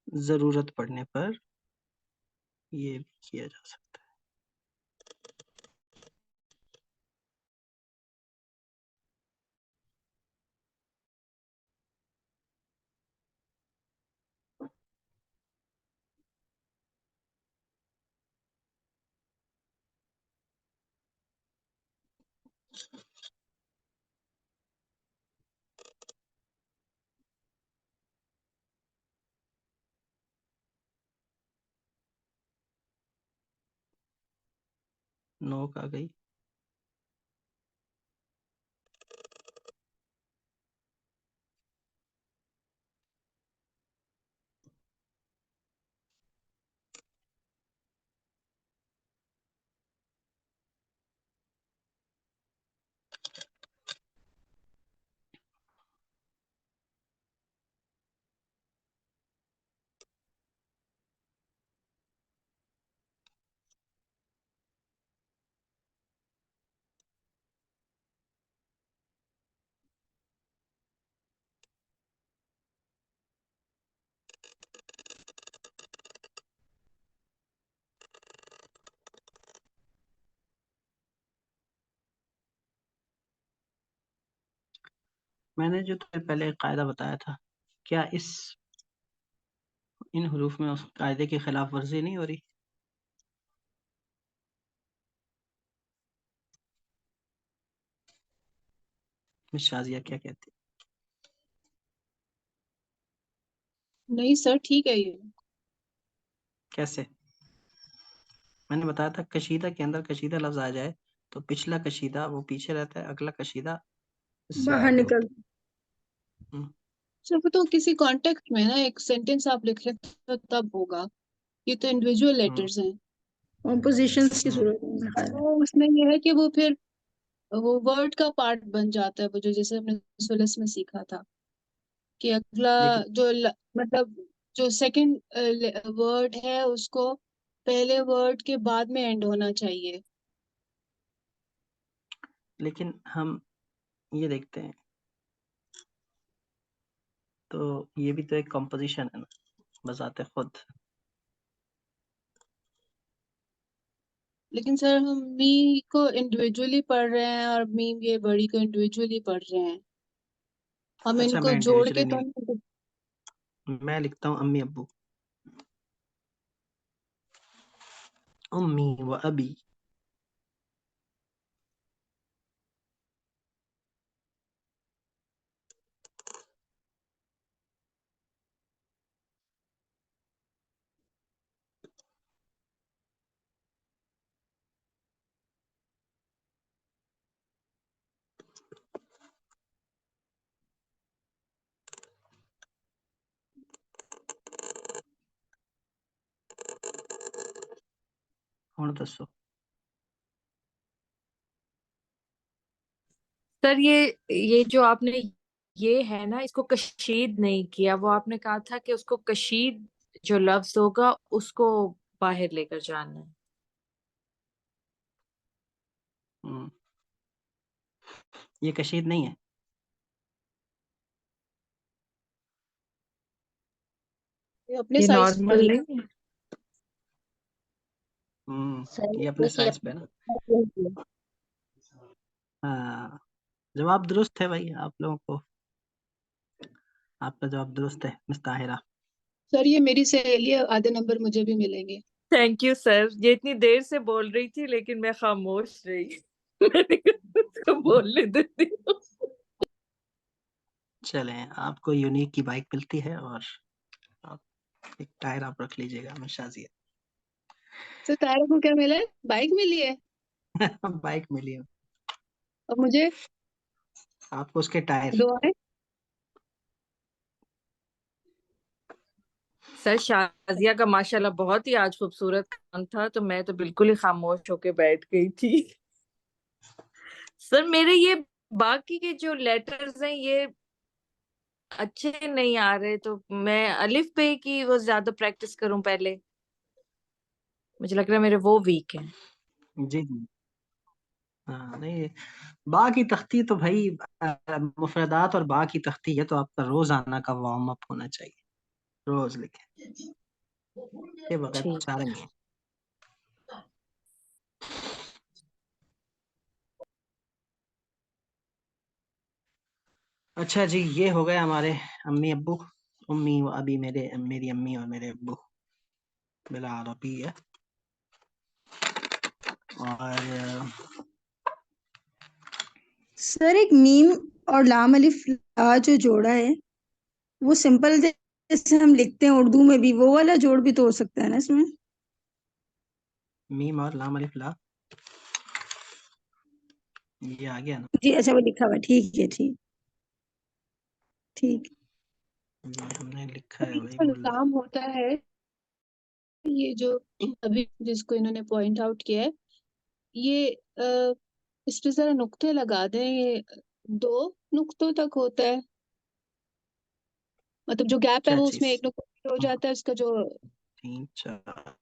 Speaker 1: जरूरत पड़ने पर ये भी किया जा सकता है। नोक आ गई। मैंने जो तुम्हें पहले कायदा बताया था, क्या इन हरूफ में उस कायदे की खिलाफ वर्जी नहीं हो रही? मिस शाजिया क्या कहती?
Speaker 3: नहीं सर ठीक है ये।
Speaker 1: कैसे? मैंने बताया था कशीदा के अंदर कशीदा लफ्ज आ जाए तो पिछला कशीदा वो पीछे रहता है, अगला कशीदा इससे
Speaker 4: बाहर
Speaker 1: आगे
Speaker 4: निकल।
Speaker 1: होता है।
Speaker 3: सर वो तो किसी कॉन्टेक्स्ट में ना, एक सेंटेंस आप लिख रहे हैं तो तब होगा, ये तो इंडिविजुअल लेटर्स हैं।
Speaker 4: कॉम्पोजिशंस की जरूरत है मेरे ख्याल में।
Speaker 3: तो उसमें यह है कि वो फिर वो वर्ड का पार्ट बन जाता है, वो जो जैसे हमने सुलस में सीखा था कि अगला
Speaker 1: लेकिन
Speaker 3: जो मतलब जो सेकंड वर्ड है उसको पहले वर्ड के बाद में एंड होना चाहिए।
Speaker 1: लेकिन हम ये देखते हैं, तो ये भी तो एक कंपोजिशन है ना बजाते खुद।
Speaker 3: लेकिन सर हम मी को इंडिविजुअली पढ़ रहे हैं और मीम ये बड़ी को इंडिविजुअली पढ़ रहे हैं, हम
Speaker 1: अच्छा,
Speaker 3: इनको
Speaker 1: मैं
Speaker 3: जोड़
Speaker 1: इंडिविजुअली
Speaker 3: के तो
Speaker 1: नहीं,
Speaker 3: नहीं।
Speaker 1: मैं लिखता हूँ अम्मी अब्बू, उम्मी व अबी। और दसो।
Speaker 6: सर ये जो आपने ये है ना, इसको कशीद नहीं किया। वो आपने कहा था कि उसको कशीद जो लफ्ज होगा उसको बाहर लेकर जाना है।
Speaker 1: हम्म, ये कशीद नहीं है।
Speaker 3: ये अपने
Speaker 6: ये
Speaker 3: साइज पे
Speaker 6: नॉर्मल
Speaker 3: है।
Speaker 6: नहीं है।
Speaker 2: सर
Speaker 1: ये अपने साइज पे है ना। हाँ, जवाब दुरुस्त है भाई आप लोगों को। आपका जवाब दुरुस्त है मिस ताहिरा।
Speaker 3: सर ये मेरी सहेली है, आधे नंबर मुझे भी मिलेंगे।
Speaker 6: Thank you sir. ये इतनी देर से बोल रही थी लेकिन मैं खामोश रही। मैंने कहा उसको बोलने देती हूँ।
Speaker 1: चलें, आपको यूनिक की बाइक मिलती है और आप एक टायर आप रख लीजिएगा हमेशा से।
Speaker 3: सर तारा को क्या मिला है? बाइक मिली है।
Speaker 1: बाइक मिली है
Speaker 3: और मुझे
Speaker 1: आपको, उसके टायर।
Speaker 3: दुआएं।
Speaker 6: सर शाजिया का माशाल्लाह बहुत ही आज खूबसूरत काम था, तो मैं तो बिल्कुल ही खामोश होके बैठ गई थी। सर मेरे ये बाकी के जो लेटर्स हैं ये अच्छे नहीं आ रहे, तो मैं अलिफ पे की वो ज्यादा प्रैक्टिस करूं पहले। मुझे लग रहा है मेरे वो वीक हैं।
Speaker 1: जी जी। हाँ नहीं, बा की तख्ती तो भाई मुफरदात और बा की तख्ती है तो आपका रोजाना का वार्म अप होना चाहिए। रोज लिखे के बगैर
Speaker 6: ठीक।
Speaker 1: चारा नहीं है। अच्छा जी, ये हो गए हमारे अम्मी अब्बू। अम्मी व अभी मेरी अम्मी और मेरे अब्बू बिला आरबी है। और
Speaker 4: सर एक मीम और लाम अलिफ ला जो जोड़ा है वो सिंपल जैसे हम लिखते हैं उर्दू में भी, वो वाला जोड़ भी तो हो सकता है ना इसमें।
Speaker 1: मीम और लाम अलिफ ला, ये आ गया ना।
Speaker 4: जी अच्छा, वो लिखा हुआ है, ठीक है, ठीक ठीक।
Speaker 1: ये हमने लिखा है, वही
Speaker 3: जो
Speaker 1: बोल रहे
Speaker 3: काम होता है, ये जो अभी जिसको इन्होंने पॉइंट आउट किया है, ये इस पे जरा नुक्ते लगा दें। ये 2 नुक्तों तक होता है, मतलब जो गैप है
Speaker 1: क्या
Speaker 3: वो उसमें
Speaker 1: चीज।
Speaker 3: एक नुक्ता हो जाता है उसका जो।
Speaker 1: 3 4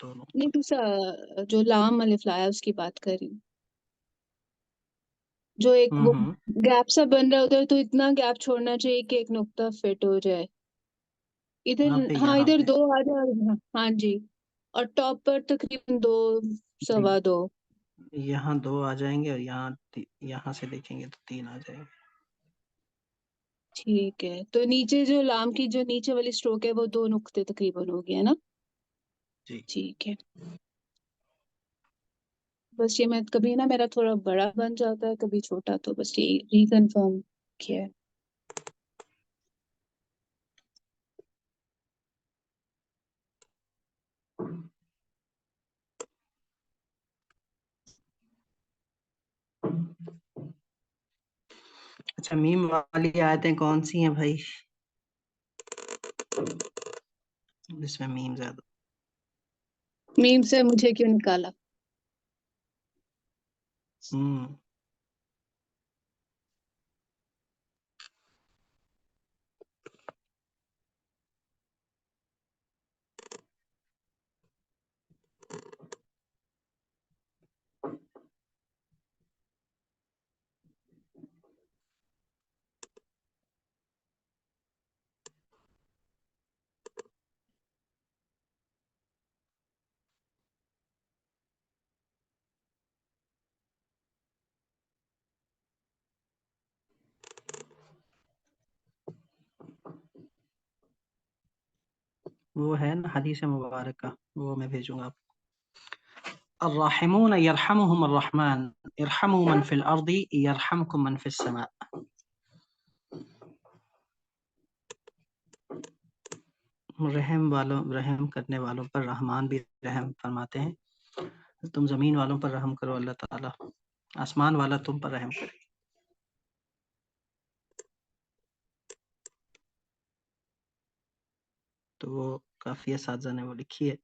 Speaker 1: दोनों।
Speaker 3: नहीं, दूसरा जो लाम अलिफ लाया उसकी बात कर रही हूँ। जो एक वो
Speaker 1: हम्म।
Speaker 3: गैप सा बन रहा है उधर, तो इतना गैप छोड़ना चाहिए कि एक नुक्ता फिट हो जाए इधर।
Speaker 1: यहाँ पे
Speaker 3: हाँ,
Speaker 1: यहाँ
Speaker 3: इधर
Speaker 1: पे
Speaker 3: 2 आ जाए हाँ जी। और टॉप पर तकरीबन 2
Speaker 1: जी,
Speaker 3: सवा 2।
Speaker 1: यहाँ 2 आ जाएंगे और यहाँ से देखेंगे तो 3 आ जाएंगे।
Speaker 3: ठीक है, तो नीचे जो लाम की जो नीचे वाली स्ट्रोक है वो 2 नुक्ते तकरीबन हो गया है ना।
Speaker 1: जी।
Speaker 3: ठीक है। बस ये मैं कभी ना मेरा थोड़ा बड़ा बन जाता है कभी छोटा, तो बस ये रिकन्फर्म किया है।
Speaker 1: अच्छा, मीम वाली आयतें कौन सी हैं भाई जिसमें मीम ज्यादा।
Speaker 3: मीम से मुझे क्यों निकाला?
Speaker 1: हम्म। वो है ना हदीस मुबारक का, वो मैं भेजूंगा आपको। अर्राहिमून यरहमुहुम अर्रहमान इरहमू मन फिल अर्दी यरहमकुम मन फिस समा। रहम करने वालों पर रहमान भी रहम फरमाते हैं। तुम जमीन वालों पर रहम करो, अल्लाह ताला आसमान वाला तुम पर रहम करे। तो वो काफी असातिज़ा ने वो लिखी है।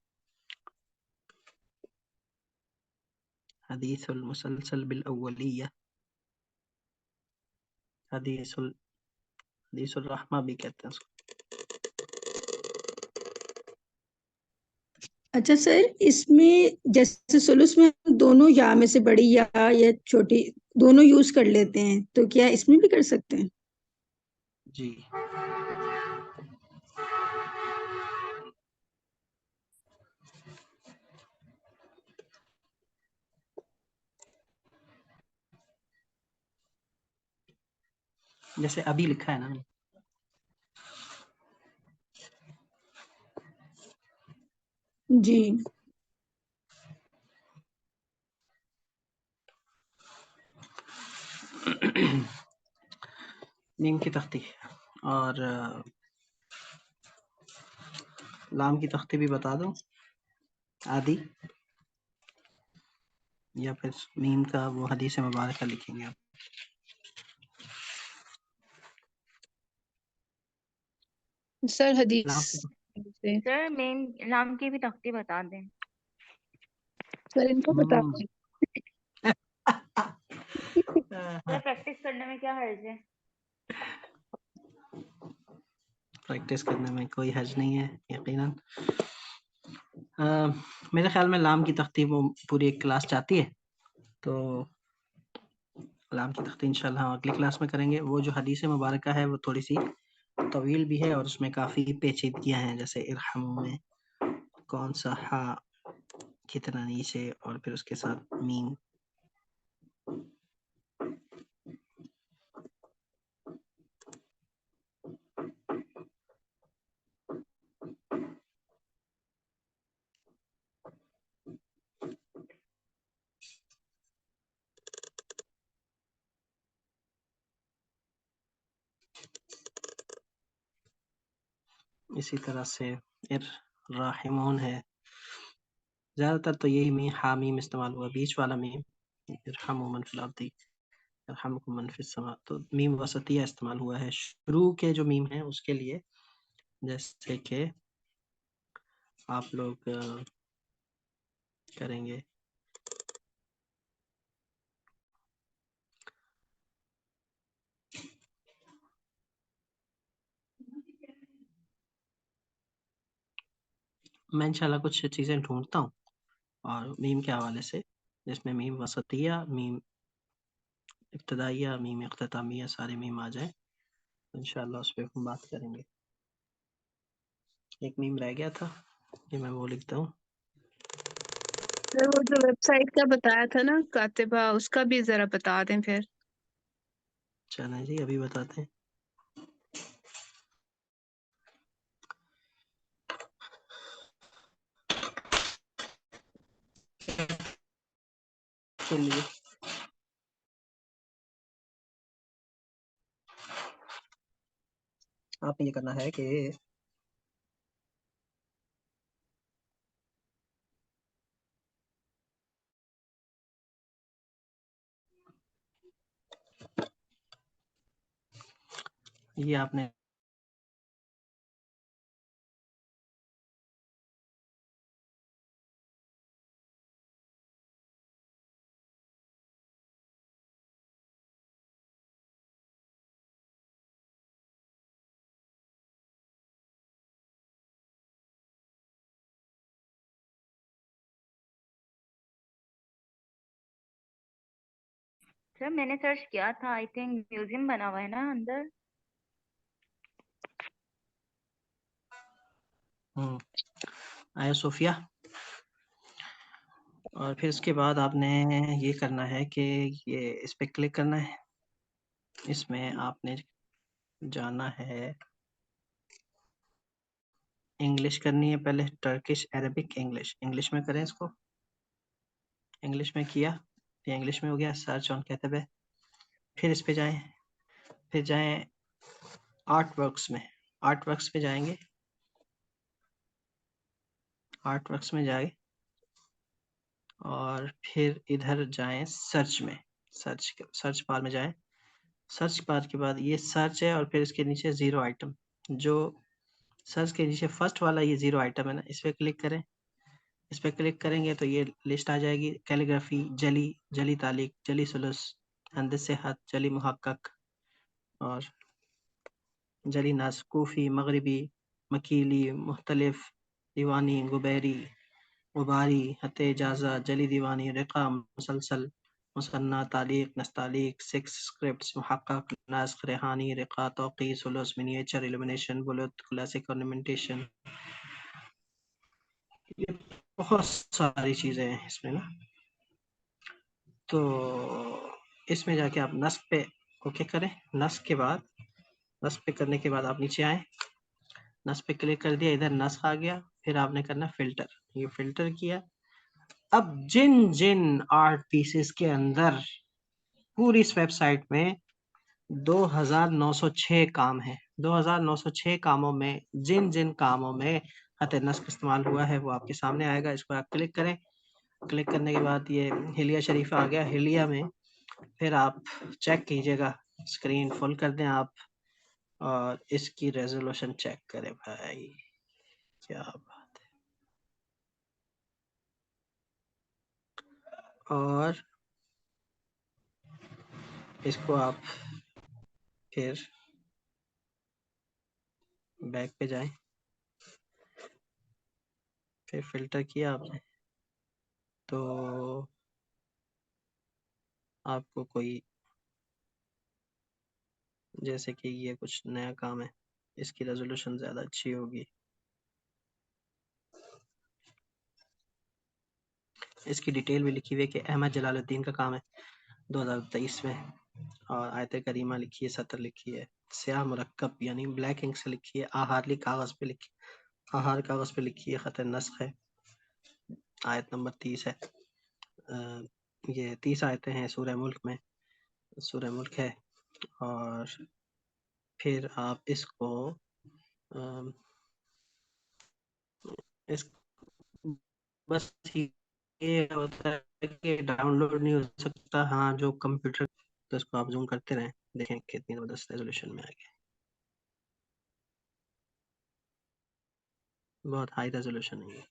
Speaker 1: हदीसुल मुसलसल बिल अव्वलिया, हदीसुल रहमा भी कहते हैं उसको।
Speaker 4: अच्छा सर, इसमें जैसे सुलुस में हम दोनों या में से बड़ी या छोटी दोनों यूज कर लेते हैं, तो क्या इसमें भी कर सकते हैं?
Speaker 1: जी। जैसे अभी लिखा है ना,
Speaker 4: जी।
Speaker 1: मीम की तख्ती और लाम की तख्ती भी बता दो आदि, या फिर मीम का वो हदीस मुबारक लिखेंगे आप?
Speaker 3: सर हदीस
Speaker 1: लाम की
Speaker 3: से।
Speaker 7: सर मेन नाम की भी तख्ती बता दें।
Speaker 3: सर इनको बता
Speaker 1: हम्म।
Speaker 3: दें।
Speaker 7: सर प्रैक्टिस करने में क्या हर्ज है?
Speaker 1: प्रैक्टिस करने में कोई हर्ज नहीं है यकीनन। मेरे ख्याल में लाम की तख्ती वो पूरी एक क्लास चाहती है, तो लाम की तख्ती इंशाल्लाह हम अगली क्लास में करेंगे। वो जो हदीस मुबारक है वो थोड़ी सी तवील भी है और उसमें काफ़ी पेचीदगियाँ हैं, जैसे इरहम में कौन सा हा कितना नीचे और फिर उसके साथ मीम। इसी तरह से राहिमून है, ज़्यादातर तो यही मीम हामीम इस्तेमाल हुआ, बीच वाला मीम इरहमू मन फिल अर्दी यरहमुकुम मन फिस समा, तो मीम वसतिया इस्तेमाल हुआ है शुरू के जो मीम हैं उसके लिए। जैसे कि आप लोग करेंगे मैं इंशाल्लाह कुछ चीज़ें ढूंढता हूँ और मीम के हवाले से, जिसमें मीम वसतिया, मीम इब्तदाइया, मीम इख्तितामिया सारे मीम आ जाए, इंशाल्लाह उस पर हम बात करेंगे। एक मीम रह गया था कि मैं वो लिखता हूँ।
Speaker 3: सर वो जो वेबसाइट का बताया था ना कातिबा, उसका भी जरा बता दें फिर।
Speaker 1: चलें जी, अभी बताते हैं। चलिए, आपने ये करना है कि ये आपने
Speaker 7: सर मैंने सर्च किया था, आई थिंक म्यूजियम बना हुआ है ना अंदर।
Speaker 1: आया सोफिया, और फिर इसके बाद आपने ये करना है कि ये इस पे क्लिक करना है। इसमें आपने जाना है, इंग्लिश करनी है पहले, टर्किश अरबिक इंग्लिश, इंग्लिश में करें इसको। इंग्लिश में किया, ये इंग्लिश में हो गया, सर्च ऑन कहते हुए फिर इस पे जाएं, फिर जाएं आर्ट वर्क्स में, आर्ट वर्क्स पे जाएंगे, आर्ट वर्क्स में जाए और फिर इधर जाएं सर्च में, सर्च बार में जाएं, सर्च बार के बाद ये सर्च है और फिर इसके नीचे जीरो आइटम, जो सर्च के नीचे फर्स्ट वाला ये जीरो आइटम है ना, इस पर क्लिक करें। इस पर क्लिक करेंगे तो ये लिस्ट आ जाएगी। कैलीग्राफी, जली, जली तालिक, जली सुलूस, हंदस सेहत, जली मुहक्कक और जली नास, कूफी, मगरिबी, मकीली, मुख्तलिफ, दीवानी, गुबैरी, गुबारी, हत इजाज़ा, जली दीवानी, रिका, मुसलसल, मुसन्ना, तालीक, नस्तालीक, 6 स्क्रिप्ट्स, मुहक्कक, नास्ख, रेहानी, रिका, तौक़ी, सुलूस, मिनिएचर, इल्यूमिनेशन, बुलुत, क्लासिक ऑर्नामेंटेशन, ये बहुत सारी चीज़ें हैं इसमें ना। तो इसमें जाके आप नस्ख पे ओके करें। नस्ख के बाद, नस्ख पे करने के बाद आप नीचे आए, नस्ख पे क्लिक कर दिया, इधर नस्ख आ गया। फिर आपने करना फिल्टर, ये फिल्टर किया। अब जिन जिन आर्ट पीसेस के अंदर पूरी इस वेबसाइट में 2906 काम है, 2906 कामों में जिन जिन कामों में खत नस्ख इस्तेमाल हुआ है वो आपके सामने आएगा। इसको आप क्लिक करें। क्लिक करने के बाद ये हिलिया शरीफ आ गया। हिलिया में फिर आप चेक कीजिएगा, स्क्रीन फुल कर दें आप और इसकी रेजोल्यूशन चेक करें भाई, क्या बात है। और इसको आप फिर बैक पे जाएं, फिर फिल्टर किया आपने तो आपको कोई, जैसे कि ये कुछ नया काम है, इसकी रेजोल्यूशन ज़्यादा अच्छी होगी। इसकी डिटेल भी लिखी हुई है कि अहमद जलालुद्दीन का काम है 2023 में, और आयत करीमा लिखी है, सतर लिखी है, स्याह मुरक्कब यानी ब्लैक इंक से लिखी है, आहारली कागज़ पे लिखी, आहार कागज़ पे लिखी है, ख़त नस्ख है, आयत नंबर 30 है। ये 30 आयतें हैं सूरह मुल्क में, सूरह मुल्क है। और फिर आप इसको इस बस ये होता है कि डाउनलोड नहीं हो सकता। हाँ, जो कंप्यूटर, तो इसको आप जूम करते रहें, देखें कितनी ज़बरदस्त रेजोल्यूशन में आ गया, बहुत हाई रेजोल्यूशन है ये।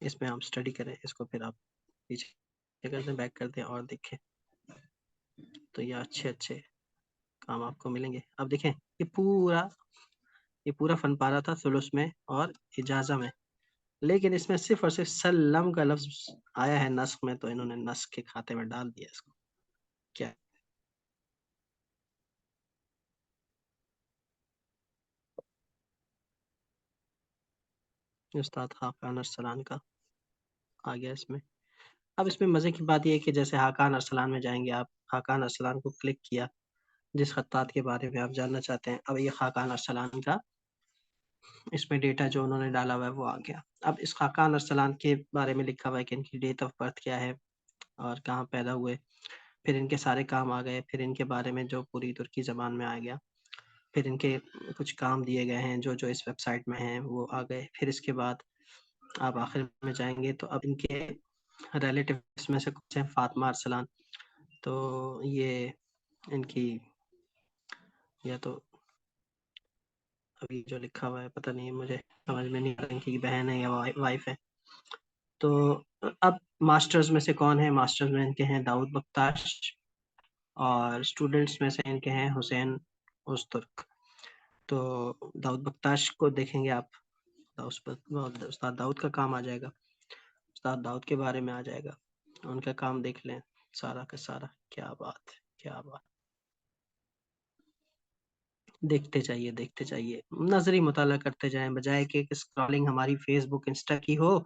Speaker 1: इसमें आप स्टडी करें, इसको फिर आप पीछे कर दें, बैक कर दें और देखें तो ये अच्छे अच्छे काम आपको मिलेंगे। अब देखें ये पूरा फन पारा था सुलूस में और इजाज़ा में, लेकिन इसमें सिर्फ और सिर्फ सल्लम का लफ्ज आया है नस्ख में, तो इन्होंने नस्ख के खाते में डाल दिया इसको। क्या उस्ताद हाकान अरसलान का आ गया इसमें। अब इसमें मज़े की बात यह है कि जैसे हाकान अरसलान में जाएंगे आप, हाकान अरसलान को क्लिक किया, जिस खत्तात के बारे में आप जानना चाहते हैं, अब ये हाकान अरसलान का इसमें डेटा जो उन्होंने डाला हुआ है वो आ गया। अब इस हाकान अरसलान के बारे में लिखा हुआ है कि इनकी डेट ऑफ बर्थ क्या है और कहाँ पैदा हुए, फिर इनके सारे काम आ गए, फिर इनके बारे में जो पूरी तुर्की ज़बान में आ गया, फिर इनके कुछ काम दिए गए हैं जो जो इस वेबसाइट में हैं वो आ गए। फिर इसके बाद आप आखिर में जाएंगे तो अब इनके रिलेटिव्स में से कुछ हैं, फातिमा अरसलान, तो ये इनकी, या तो अभी जो लिखा हुआ है पता नहीं, मुझे समझ में नहीं आ रहा इनकी बहन है या वाइफ है। तो अब मास्टर्स में से कौन है, मास्टर्स में इनके हैं दाऊद बख्ताश, और स्टूडेंट्स में से इनके हैं हुसैन उस्तुर्क। तो दाऊद बख्ताश को देखेंगे आप, उस्ताद दाऊद का काम आ जाएगा, उस्ताद दाऊद के बारे में आ जाएगा, उनका काम देख लें सारा का सारा। क्या बात है, क्या बात। देखते जाइए, नजरी मुताला करते जाएं, बजाय कि स्क्रॉलिंग हमारी फेसबुक इंस्टा की हो,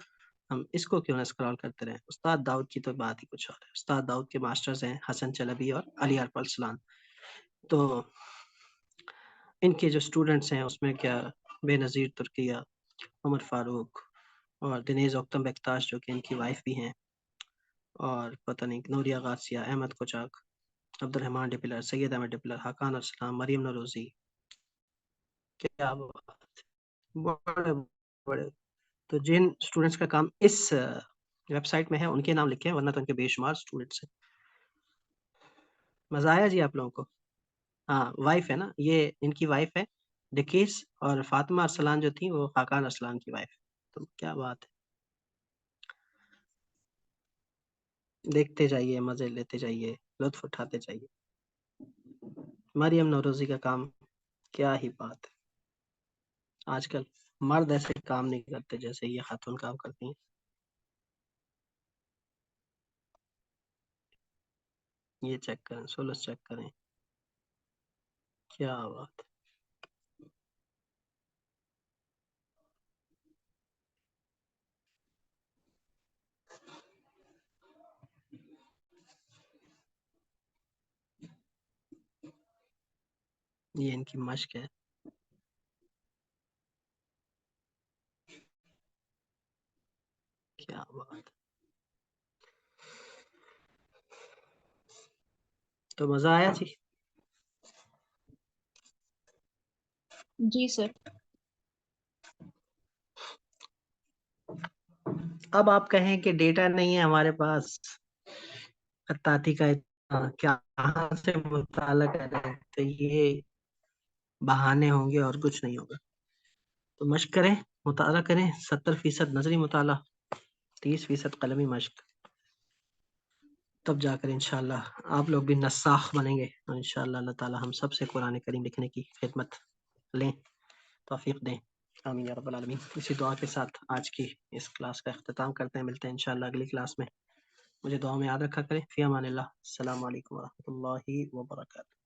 Speaker 1: हम इसको क्यों ना स्क्रॉल करते रहें। उस्ताद दाऊद की तो बात ही कुछ और है। उस्ताद दाऊद के मास्टर्स हैं हसन चलबी और अली अरसलान। तो इनके जो स्टूडेंट्स हैं उसमें क्या बेनज़ीर तुर्किया, उमर फारूक और दिनेश ओक्तम बेक्ताश जो कि इनकी वाइफ भी हैं, और पता नहीं नूरिया गासिया, अहमद कोचाक, अब्दुलरहमान डिपिलर, सैयद अहमद डिपिलर, हाकान अरसलान, मरियम नरोजी। क्या बात, बड़े बड़े। तो जिन स्टूडेंट्स का काम इस वेबसाइट में है उनके नाम लिखे हैं, वरना तो उनके बेशुमार स्टूडेंट्स हैं। मजा आया जी आप लोगों को? हाँ, वाइफ है ना, ये इनकी वाइफ है डिकीस और फातिमा अरसलान जो थी वो खाकान अरसलान की वाइफ। तो क्या बात है, देखते जाइए, मजे लेते जाइए, लुत्फ उठाते जाइए। मरियम नौरोजी का काम, क्या ही बात है। आजकल मर्द ऐसे काम नहीं करते जैसे ये खातून काम करती हैं। ये चेक करें, सोलस चेक करें, क्या बात है। ये इनकी मश्क है। क्या बात है। तो मजा आया जी।
Speaker 3: जी सर।
Speaker 1: अब आप कहें कि डेटा नहीं है हमारे पास, खत्ताती का क्या कहाँ से मुताला करें, तो ये बहाने होंगे और कुछ नहीं होगा। तो मश्क करें, मुताला करें। 70% नजरी मुताला, 30% कलमी मश्क, तब जाकर इंशाल्लाह आप लोग भी नस्साख बनेंगे। और इंशाल्लाह अल्लाह ताला हम सब से कुरान करीम लिखने की खिदमत लें, तौफीक दें। आमीन या रब्बल आलमीन। इसी दुआ के साथ आज की इस क्लास का अख्ताम करते हैं। मिलते हैं इंशाल्लाह अगली क्लास में। मुझे दुआ में याद रखा करें। फ़ी अमानिल्लाह। अस्सलामु अलैकुम व रहमतुल्लाहि व बरकातुहू।